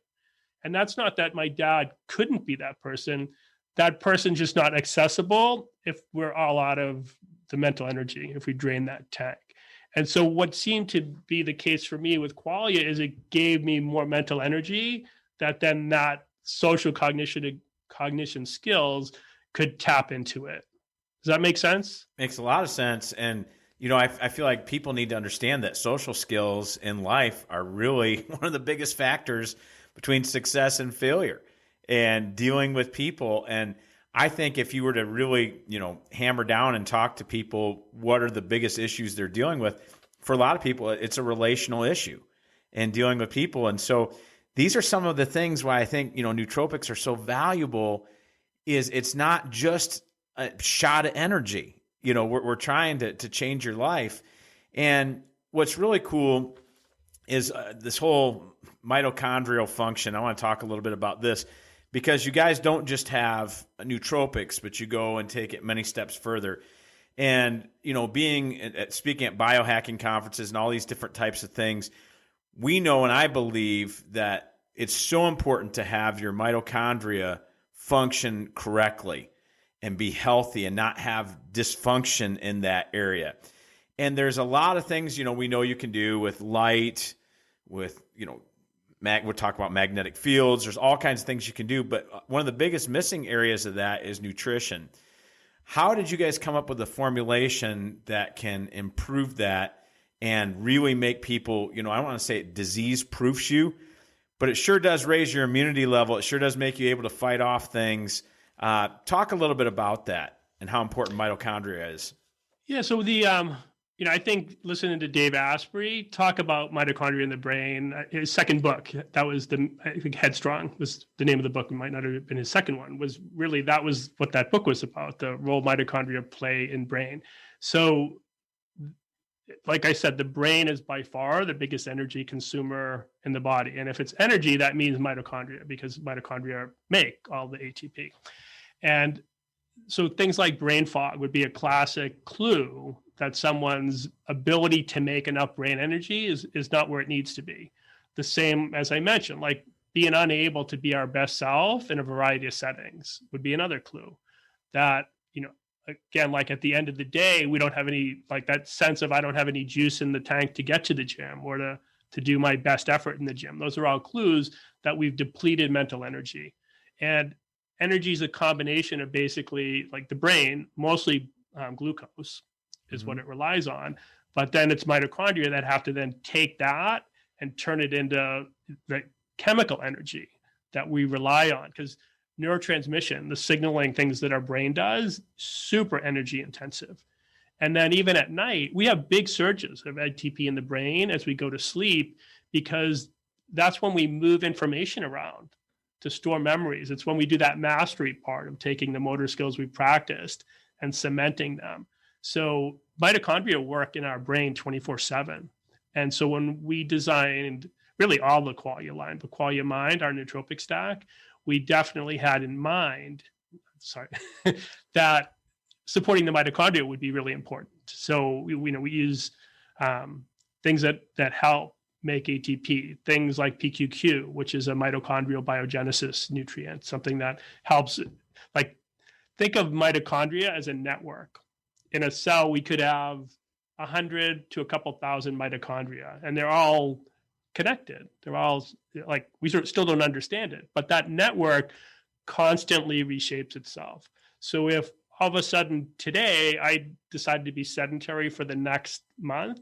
And that's not that my dad couldn't be that person. That person's just not accessible if we're all out of the mental energy, if we drain that tank. And so what seemed to be the case for me with Qualia is it gave me more mental energy that then that social cognition skills could tap into it. Does that make sense? Makes a lot of sense. And, I feel like people need to understand that social skills in life are really one of the biggest factors between success and failure and dealing with people. And I think if you were to really, hammer down and talk to people, what are the biggest issues they're dealing with? For a lot of people, it's a relational issue and dealing with people. And so these are some of the things why I think, nootropics are so valuable is it's not just a shot of energy. We're trying to change your life. And what's really cool is this whole mitochondrial function. I want to talk a little bit about this, because you guys don't just have nootropics, but you go and take it many steps further. And, speaking at biohacking conferences and all these different types of things, we know and I believe that it's so important to have your mitochondria function correctly and be healthy and not have dysfunction in that area. And there's a lot of things, we know you can do with light, with, we'll talk about magnetic fields. There's all kinds of things you can do, but one of the biggest missing areas of that is nutrition. How did you guys come up with a formulation that can improve that and really make people, I don't want to say it disease proofs you, but it sure does raise your immunity level. It sure does make you able to fight off things. Talk a little bit about that and how important mitochondria is. Yeah. So the I think listening to Dave Asprey talk about mitochondria in the brain, his second book, that was I think Headstrong was the name of the book. It might not have been his second one, that was what that book was about, the role mitochondria play in brain. So like I said, the brain is by far the biggest energy consumer in the body. And if it's energy, that means mitochondria, because mitochondria make all the ATP. And so things like brain fog would be a classic clue that someone's ability to make enough brain energy is not where it needs to be. The same, as I mentioned, like being unable to be our best self in a variety of settings would be another clue that, again, like at the end of the day, we don't have any, like that sense of I don't have any juice in the tank to get to the gym or to do my best effort in the gym. Those are all clues that we've depleted mental energy. And energy is a combination of basically like the brain, mostly glucose is what it relies on. But then it's mitochondria that have to then take that and turn it into the chemical energy that we rely on. Because neurotransmission, the signaling things that our brain does, super energy intensive. And then even at night, we have big surges of ATP in the brain as we go to sleep, because that's when we move information around to store memories. It's when we do that mastery part of taking the motor skills we practiced and cementing them. So mitochondria work in our brain 24/7. And so when we designed really all the Qualia line, the Qualia Mind, our nootropic stack, we definitely had in mind, that supporting the mitochondria would be really important. So we use things that help make ATP, things like PQQ, which is a mitochondrial biogenesis nutrient, something that helps. Like, think of mitochondria as a network. In a cell, we could have 100 to a couple thousand mitochondria, and they're all connected. They're all like, we still don't understand it, but that network constantly reshapes itself. So if all of a sudden today I decided to be sedentary for the next month,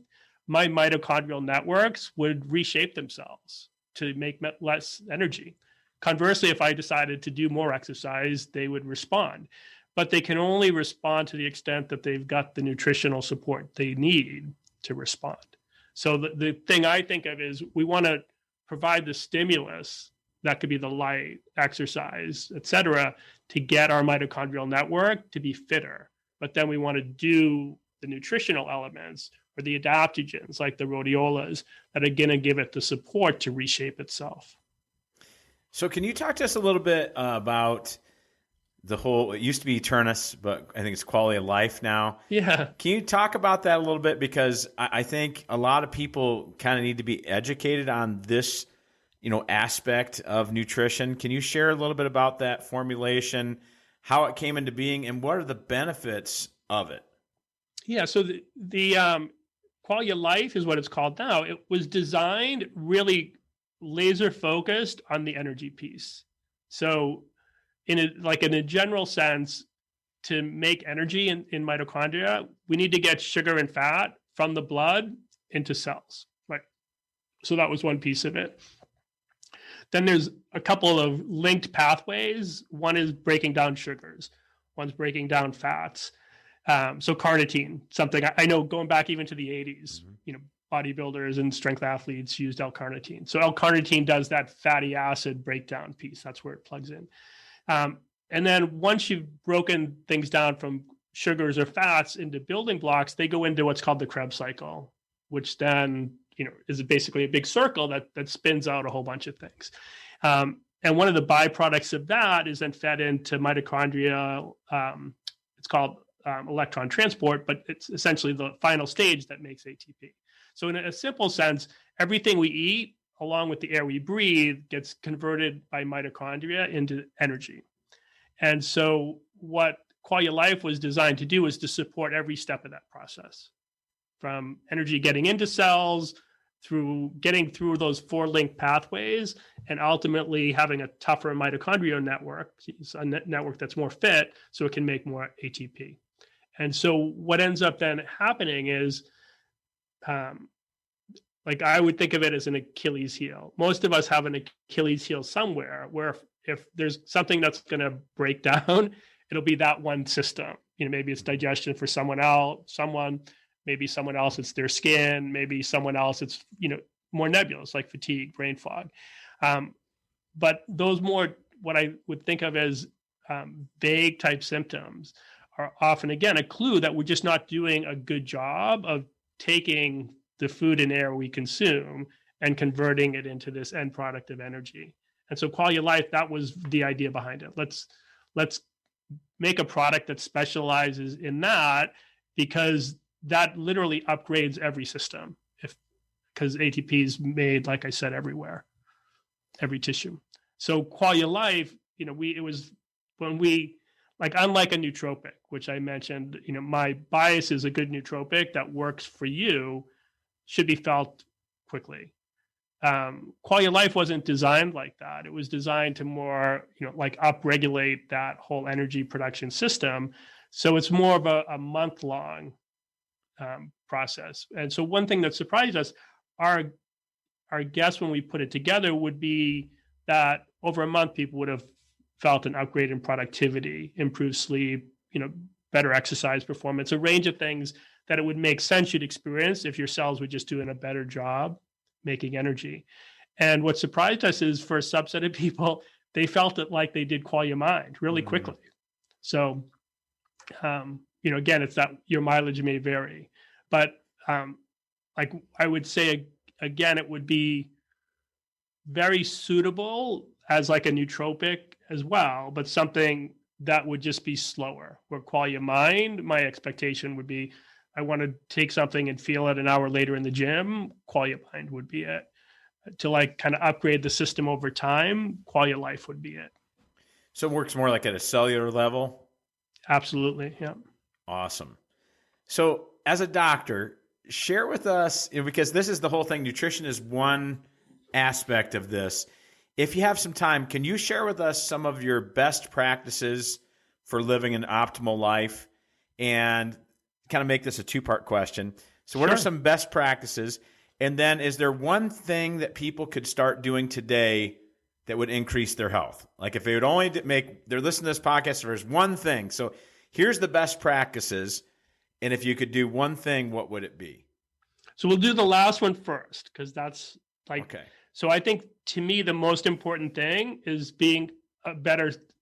my mitochondrial networks would reshape themselves to make less energy. Conversely, if I decided to do more exercise, they would respond. But they can only respond to the extent that they've got the nutritional support they need to respond. So the thing I think of is we want to provide the stimulus, that could be the light, exercise, et cetera, to get our mitochondrial network to be fitter. But then we want to do the nutritional elements or the adaptogens like the rhodiolas that are going to give it the support to reshape itself. So can you talk to us a little bit about the whole, it used to be Eternus, but I think it's Qualia Life now. Yeah. Can you talk about that a little bit? Because I think a lot of people kind of need to be educated on this, aspect of nutrition. Can you share a little bit about that formulation, how it came into being, and what are the benefits of it? Yeah. So the Qualia Life is what it's called now. It was designed really laser focused on the energy piece. So in a general sense, to make energy in mitochondria, we need to get sugar and fat from the blood into cells, right? So that was one piece of it. Then there's a couple of linked pathways. One is breaking down sugars. One's breaking down fats. So carnitine, something I know going back even to the 80s, bodybuilders and strength athletes used L-carnitine. So L-carnitine does that fatty acid breakdown piece. That's where it plugs in. And then once you've broken things down from sugars or fats into building blocks, they go into what's called the Krebs cycle, which then, is basically a big circle that spins out a whole bunch of things. And one of the byproducts of that is then fed into mitochondria. It's called electron transport, but it's essentially the final stage that makes ATP. So in a simple sense, everything we eat, along with the air we breathe, gets converted by mitochondria into energy. And so what Qualia Life was designed to do is to support every step of that process, from energy getting into cells, through getting through those 4 linked pathways, and ultimately having a tougher mitochondrial network, a network that's more fit, so it can make more ATP. And so what ends up then happening is, like I would think of it as an Achilles heel. Most of us have an Achilles heel somewhere where if there's something that's going to break down, it'll be that one system. Maybe it's digestion for someone, Maybe someone else, it's their skin. Maybe someone else, it's, more nebulous, like fatigue, brain fog. But those more, what I would think of as vague type symptoms are often, again, a clue that we're just not doing a good job of taking the food and air we consume and converting it into this end product of energy. And so Qualia Life, that was the idea behind it. Let's make a product that specializes in that, because that literally upgrades every system. Because ATP is made, like I said, everywhere, every tissue. So Qualia Life, it was when we, unlike a nootropic, which I mentioned, my bias is a good nootropic that works for you should be felt quickly. Qualia Life wasn't designed like that. It was designed to more, upregulate that whole energy production system. So it's more of a month-long process. And so one thing that surprised us, our guess when we put it together would be that over a month, people would have felt an upgrade in productivity, improved sleep, better exercise performance, a range of things that it would make sense you'd experience if your cells were just doing a better job making energy. And what surprised us is, for a subset of people, they felt it like they did Qualia Mind really quickly. So, again, it's that your mileage may vary, but I would say, again, it would be very suitable as like a nootropic as well, but something that would just be slower. Where Qualia Mind, my expectation would be, I want to take something and feel it an hour later in the gym. Qualia Mind would be it. To kind of upgrade the system over time, Qualia Life would be it. So it works more like at a cellular level? Absolutely, yeah. Awesome. So as a doctor, share with us, because this is the whole thing, nutrition is one aspect of this. If you have some time, can you share with us some of your best practices for living an optimal life, and kind of make this a two-part question? So what are some best practices? And then is there one thing that people could start doing today that would increase their health? Like if they would only they're listening to this podcast, there's one thing. So here's the best practices. And if you could do one thing, what would it be? So we'll do the last one first, because that's okay. So I think, to me, the most important thing is being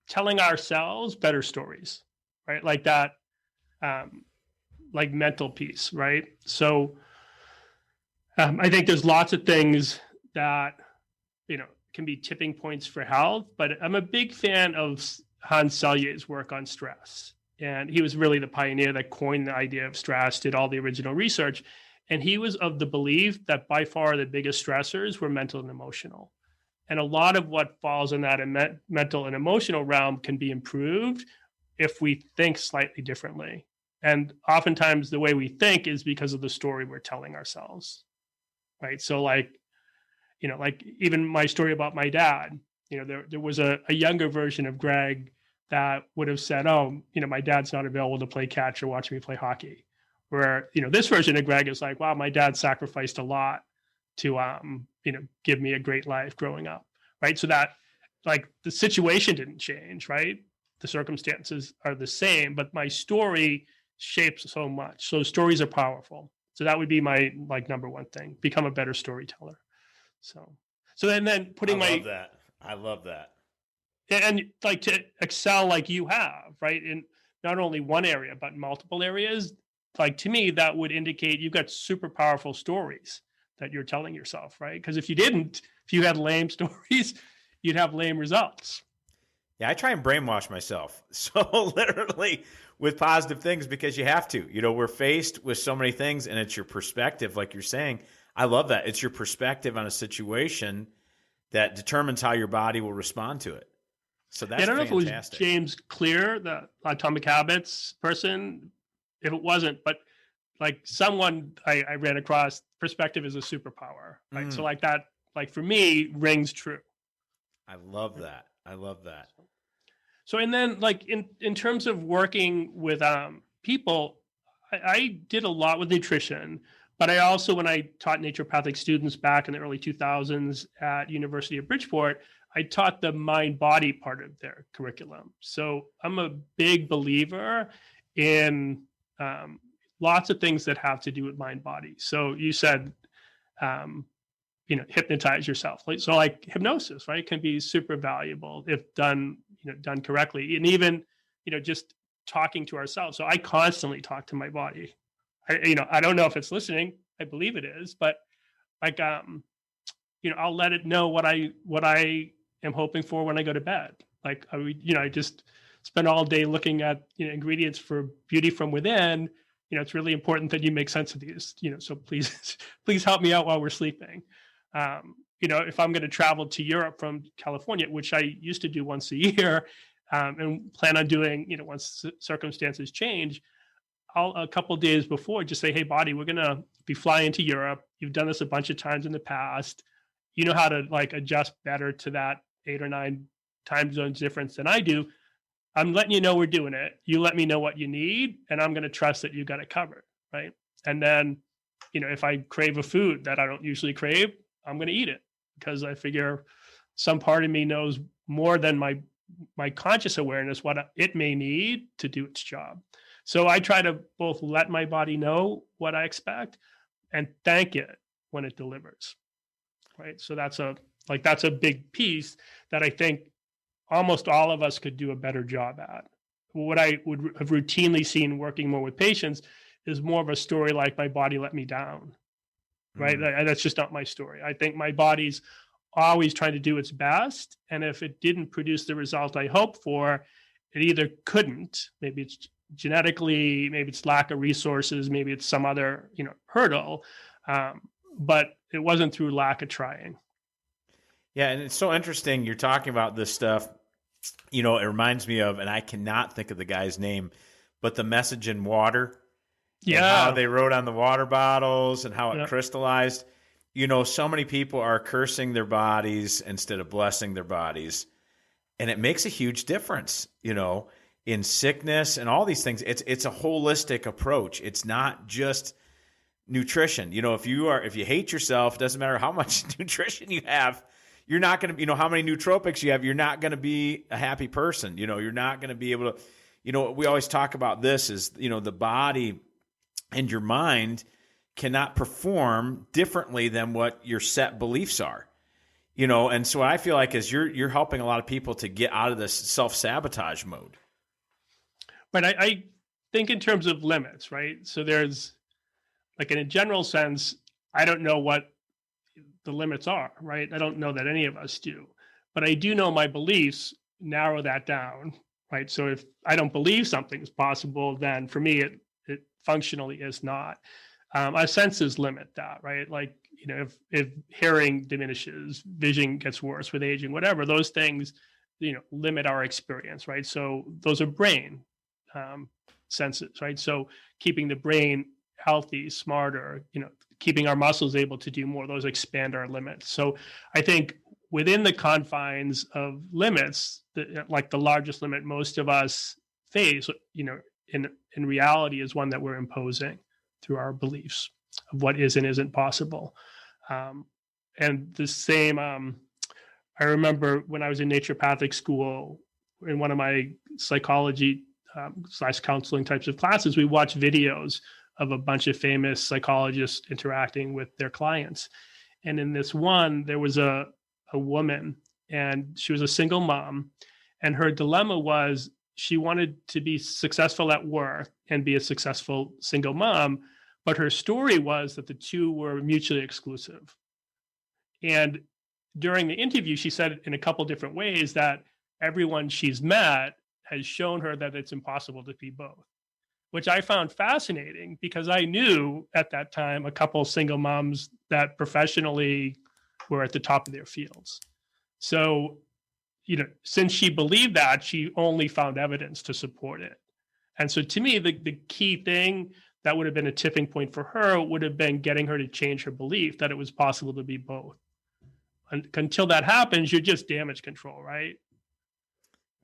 telling ourselves better stories, right? Like that, like mental piece, right? So I think there's lots of things that, can be tipping points for health, but I'm a big fan of Hans Selye's work on stress. And he was really the pioneer that coined the idea of stress, did all the original research. And he was of the belief that by far the biggest stressors were mental and emotional. And a lot of what falls in that mental and emotional realm can be improved if we think slightly differently. And oftentimes the way we think is because of the story we're telling ourselves, right? So even my story about my dad, there was a younger version of Greg that would have said, oh, my dad's not available to play catch or watch me play hockey. Where, this version of Greg is like, wow, my dad sacrificed a lot to, give me a great life growing up, right? So that, the situation didn't change, right? The circumstances are the same, but my story shapes so much. So stories are powerful. So that would be my, number one thing, become a better storyteller. So and then putting I love that. And to excel like you have, right? In not only one area, but multiple areas. To me, that would indicate you've got super powerful stories that you're telling yourself, right? Because if you had lame stories, you'd have lame results. Yeah, I try and brainwash myself. So literally with positive things, because you have to. We're faced with so many things, and it's your perspective, like you're saying. I love that. It's your perspective on a situation that determines how your body will respond to it. So that's fantastic. I don't know if it was James Clear, the Atomic Habits person. If it wasn't, but someone I ran across, perspective is a superpower, right? So that, for me, rings true. I love that. So, and then in terms of working with people, I did a lot with nutrition, but I also, when I taught naturopathic students back in the early 2000s at University of Bridgeport, I taught the mind-body part of their curriculum. So I'm a big believer in lots of things that have to do with mind body. So you said, hypnotize yourself. So like hypnosis, right, can be super valuable if done correctly. And even, just talking to ourselves. So I constantly talk to my body. I don't know if it's listening. I believe it is, but like, I'll let it know what I am hoping for when I go to bed. Like, I just spend all day looking at, ingredients for beauty from within. It's really important that you make sense of these, so please help me out while we're sleeping. If I'm going to travel to Europe from California, which I used to do once a year, and plan on doing, once circumstances change, I'll a couple of days before just say, hey, body, we're going to be flying to Europe. You've done this a bunch of times in the past. You know how to like adjust better to that 8 or 9 time zones difference than I do. I'm letting you know we're doing it. You let me know what you need, and I'm going to trust that you got it covered, right? And then, if I crave a food that I don't usually crave, I'm going to eat it because I figure some part of me knows more than my conscious awareness what it may need to do its job. So I try to both let my body know what I expect and thank it when it delivers, right? So that's a big piece that I think almost all of us could do a better job at. What I would have routinely seen working more with patients is more of a story like my body let me down, right? That's just not my story. I think my body's always trying to do its best. And if it didn't produce the result I hoped for, it either couldn't, maybe it's genetically, maybe it's lack of resources, maybe it's some other, hurdle, but it wasn't through lack of trying. Yeah, and it's so interesting you're talking about this stuff. It reminds me of, and I cannot think of the guy's name, but the message in water. Yeah. And how they wrote on the water bottles and how it crystallized. So many people are cursing their bodies instead of blessing their bodies. And it makes a huge difference, in sickness and all these things. It's a holistic approach. It's not just nutrition. If you hate yourself, it doesn't matter how much nutrition you have. You're not going to, how many nootropics you have, you're not going to be a happy person. You're not going to be able to, we always talk about this is, the body and your mind cannot perform differently than what your set beliefs are, and so I feel like as you're helping a lot of people to get out of this self-sabotage mode. But I think in terms of limits, right? So there's like in a general sense, I don't know what the limits are, right? I don't know that any of us do, but I do know my beliefs narrow that down, right? So if I don't believe something is possible, then for me, it functionally is not. Our senses limit that, right? Like, if hearing diminishes, vision gets worse with aging, whatever, those things, limit our experience, right? So those are brain senses, right? So keeping the brain healthy, smarter, keeping our muscles able to do more, those expand our limits. So I think within the confines of limits, like the largest limit most of us face, in reality is one that we're imposing through our beliefs of what is and isn't possible. And the same, I remember when I was in naturopathic school, in one of my psychology / counseling types of classes, we watched videos of a bunch of famous psychologists interacting with their clients. And in this one, there was a woman, and she was a single mom, and her dilemma was she wanted to be successful at work and be a successful single mom, but her story was that the two were mutually exclusive. And during the interview, she said in a couple different ways that everyone she's met has shown her that it's impossible to be both, which I found fascinating because I knew at that time a couple of single moms that professionally were at the top of their fields. So, since she believed that, she only found evidence to support it. And so to me, the key thing that would have been a tipping point for her would have been getting her to change her belief that it was possible to be both. And until that happens, you're just damage control, right?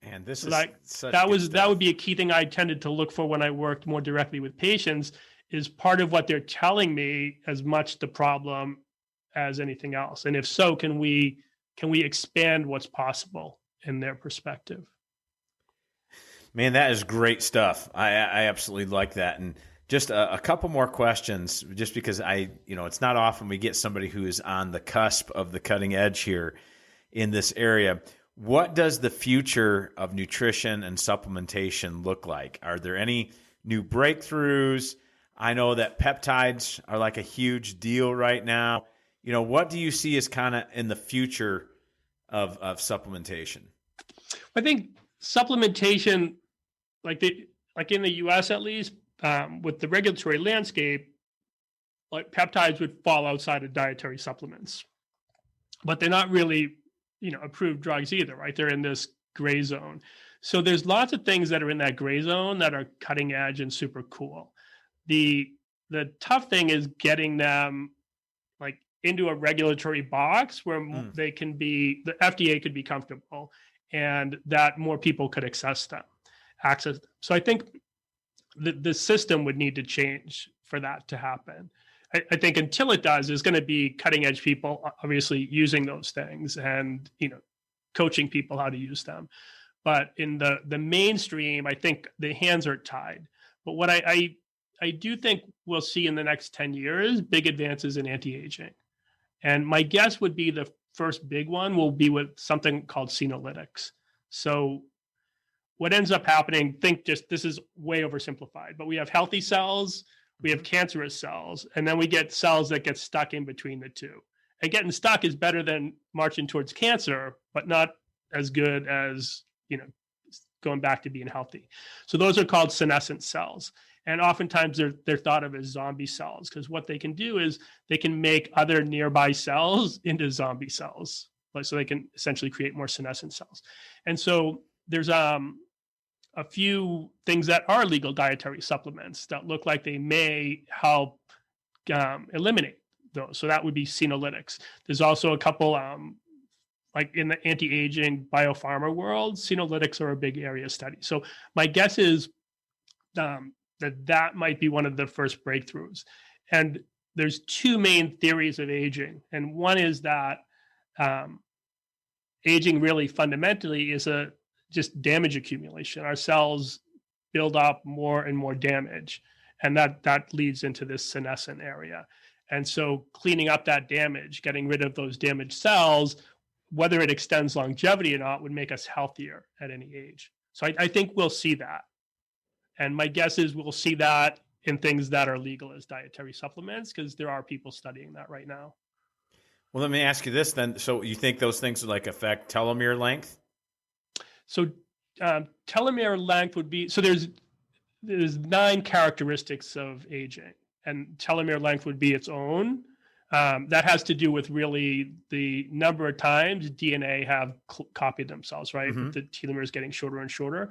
And this is like that would be a key thing I tended to look for when I worked more directly with patients, is part of what they're telling me as much the problem as anything else. And if so, can we expand what's possible in their perspective? Man, that is great stuff. I absolutely like that. And Just a couple more questions, just because it's not often we get somebody who is on the cusp of the cutting edge here in this area. What does the future of nutrition and supplementation look like? Are there any new breakthroughs? I know that peptides are like a huge deal right now. What do you see as kind of in the future of supplementation? I think supplementation, like in the US at least, with the regulatory landscape, like peptides would fall outside of dietary supplements, but they're not really, approved drugs either, right? They're in this gray zone. So there's lots of things that are in that gray zone that are cutting edge and super cool. The tough thing is getting them like into a regulatory box where they can be, the FDA could be comfortable and that more people could access them. So I think the system would need to change for that to happen. I think until it does, there's going to be cutting edge people obviously using those things and, coaching people how to use them. But in the mainstream, I think the hands are tied. But what I do think we'll see in the next 10 years, big advances in anti-aging. And my guess would be the first big one will be with something called senolytics. So what ends up happening, this is way oversimplified, but we have healthy cells, we have cancerous cells, and then we get cells that get stuck in between the two. And getting stuck is better than marching towards cancer, but not as good as, going back to being healthy. So those are called senescent cells. And oftentimes they're thought of as zombie cells because what they can do is they can make other nearby cells into zombie cells. So they can essentially create more senescent cells. And so there's a few things that are legal dietary supplements that look like they may help eliminate those. So that would be senolytics. There's also a couple, like in the anti-aging biopharma world, senolytics are a big area of study. So my guess is that might be one of the first breakthroughs. And there's two main theories of aging. And one is that aging really fundamentally is just damage accumulation. Our cells build up more and more damage, and that leads into this senescent area. And so cleaning up that damage, getting rid of those damaged cells, whether it extends longevity or not, would make us healthier at any age. So I think we'll see that. And my guess is we'll see that in things that are legal as dietary supplements, because there are people studying that right now. Well, let me ask you this then. So you think those things would affect telomere length? So telomere length would be, so there's 9 characteristics of aging, and telomere length would be its own. That has to do with really the number of times DNA have copied themselves, right? With the telomeres getting shorter and shorter.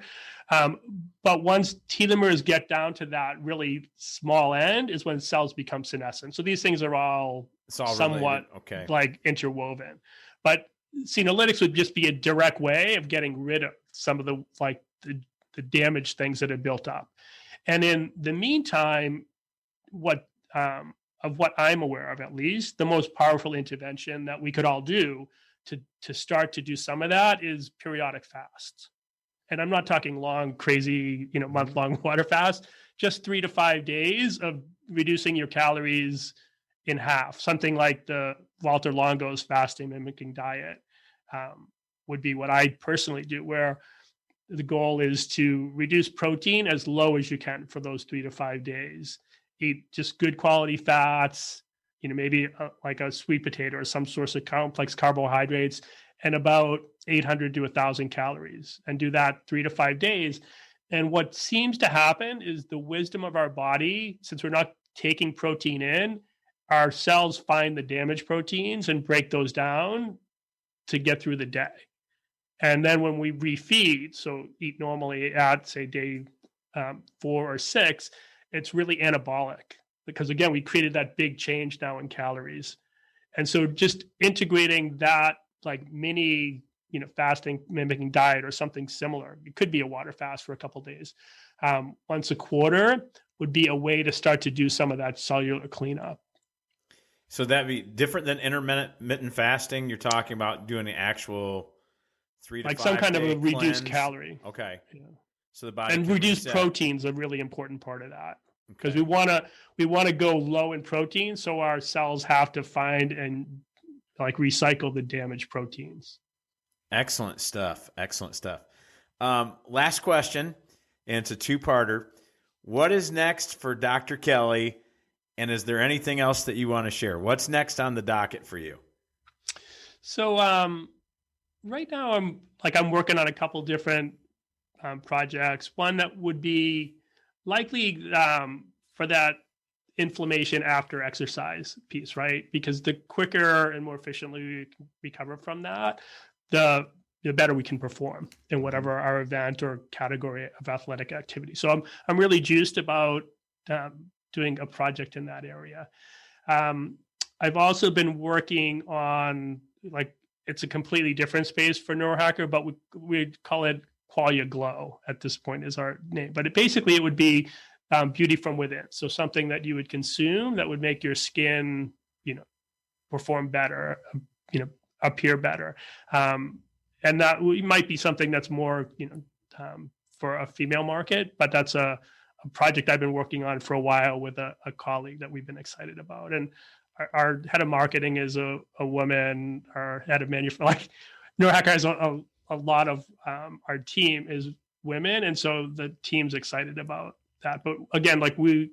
But once telomeres get down to that really small end is when cells become senescent. So these things are all somewhat like interwoven. But senolytics would just be a direct way of getting rid of some of the damaged things that are built up. And in the meantime, of what I'm aware of, at least, the most powerful intervention that we could all do to start to do some of that is periodic fasts. And I'm not talking long, crazy, month-long water fast, just 3 to 5 days of reducing your calories in half. Something like the Walter Longo's fasting mimicking diet would be what I personally do, where the goal is to reduce protein as low as you can for those 3 to 5 days. Eat just good quality fats, maybe like a sweet potato or some source of complex carbohydrates, and about 800 to 1,000 calories, and do that 3 to 5 days. And what seems to happen is the wisdom of our body, since we're not taking protein in, our cells find the damaged proteins and break those down to get through the day. And then when we refeed, so eat normally at, say, day 4 or 6, it's really anabolic because, again, we created that big change now in calories. And so just integrating that like mini, fasting mimicking diet or something similar, it could be a water fast for a couple of days, once a quarter would be a way to start to do some of that cellular cleanup. So that'd be different than intermittent fasting. You're talking about doing the actual 3 to 5 like some kind of a reduced cleanse. calorie. Okay. Yeah. So the body and reduced protein is a really important part of that. because we want to go low in protein, so our cells have to find and like recycle the damaged proteins. Excellent stuff. Excellent stuff. Last question, and it's a two-parter. What is next for Dr. Kelly, and is there anything else that you want to share? What's next on the docket for you? So right now I'm working on a couple different projects. One that would be likely for that inflammation after exercise piece, right? Because the quicker and more efficiently we can recover from that, the better we can perform in whatever our event or category of athletic activity. So I'm really juiced about doing a project in that area. I've also been working on, like, it's a completely different space for Neurohacker, but we call it Qualia Glow at this point is our name. But it would be beauty from within. So something that you would consume that would make your skin, perform better, appear better. And that might be something that's more, for a female market, but that's a project I've been working on for a while with a colleague that we've been excited about. And our head of marketing is a woman. Our head of manufacturing, like Neurohacker has a lot of our team is women, and so the team's excited about that. But again, like we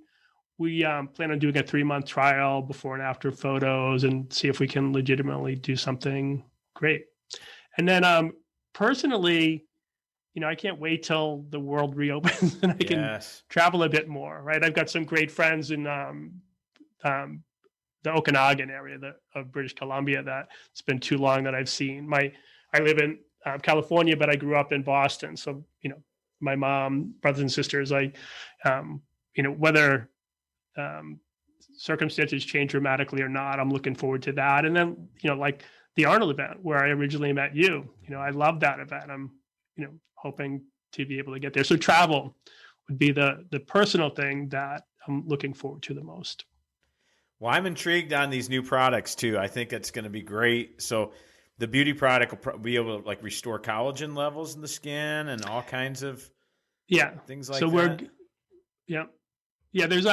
plan on doing a 3-month trial, before and after photos, and see if we can legitimately do something great. And then personally, I can't wait till the world reopens and I can travel a bit more. Right, I've got some great friends in the Okanagan area of British Columbia that it's been too long that I've seen. I live in California, but I grew up in Boston. So, my mom, brothers and sisters, whether circumstances change dramatically or not, I'm looking forward to that. And then, like the Arnold event where I originally met you, I love that event. I'm, hoping to be able to get there. So travel would be the personal thing that I'm looking forward to the most. Well, I'm intrigued on these new products too. I think it's going to be great. So the beauty product will be able to like restore collagen levels in the skin and all kinds of things like that. There's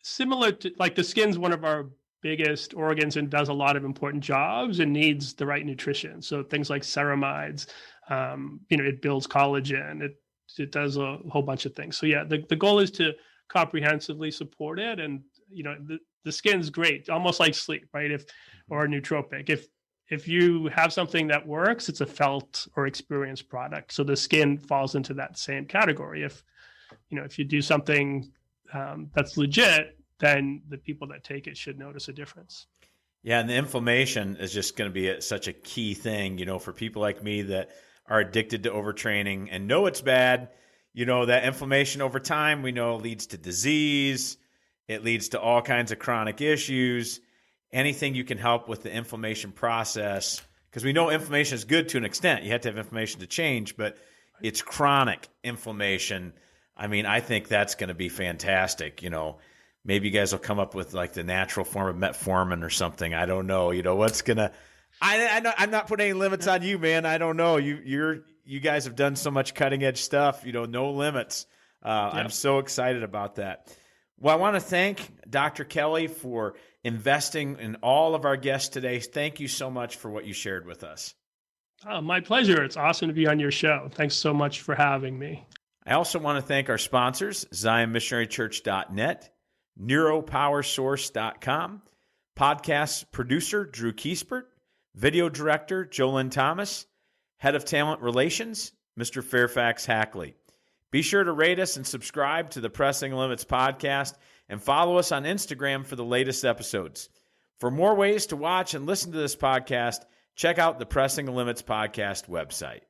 similar to, like, the skin's one of our biggest organs and does a lot of important jobs and needs the right nutrition. So things like ceramides, it builds collagen. It does a whole bunch of things. So the goal is to comprehensively support it. And, the skin's great, almost like sleep, right? Or a nootropic. If you have something that works, it's a felt or experienced product. So the skin falls into that same category. If you do something that's legit, then the people that take it should notice a difference. Yeah, and the inflammation is just going to be such a key thing, for people like me that are addicted to overtraining and know it's bad. That inflammation over time, we know, leads to disease. It leads to all kinds of chronic issues. Anything you can help with the inflammation process, because we know inflammation is good to an extent. You have to have inflammation to change, but it's chronic inflammation. I mean, I think that's going to be fantastic. Maybe you guys will come up with like the natural form of metformin or something. I don't know. What's gonna? I'm not putting any limits on you, man. I don't know. You guys have done so much cutting edge stuff. No limits. I'm so excited about that. Well, I want to thank Dr. Kelly for investing in all of our guests today. Thank you so much for what you shared with us. Oh, my pleasure. It's awesome to be on your show. Thanks so much for having me. I also want to thank our sponsors, ZionMissionaryChurch.net, NeuroPowerSource.com, podcast producer Drew Kiespert, video director Jolyn Thomas, head of talent relations Mr. Fairfax Hackley. Be sure to rate us and subscribe to the Pressing Limits podcast and follow us on Instagram for the latest episodes. For more ways to watch and listen to this podcast, check out the Pressing Limits podcast website.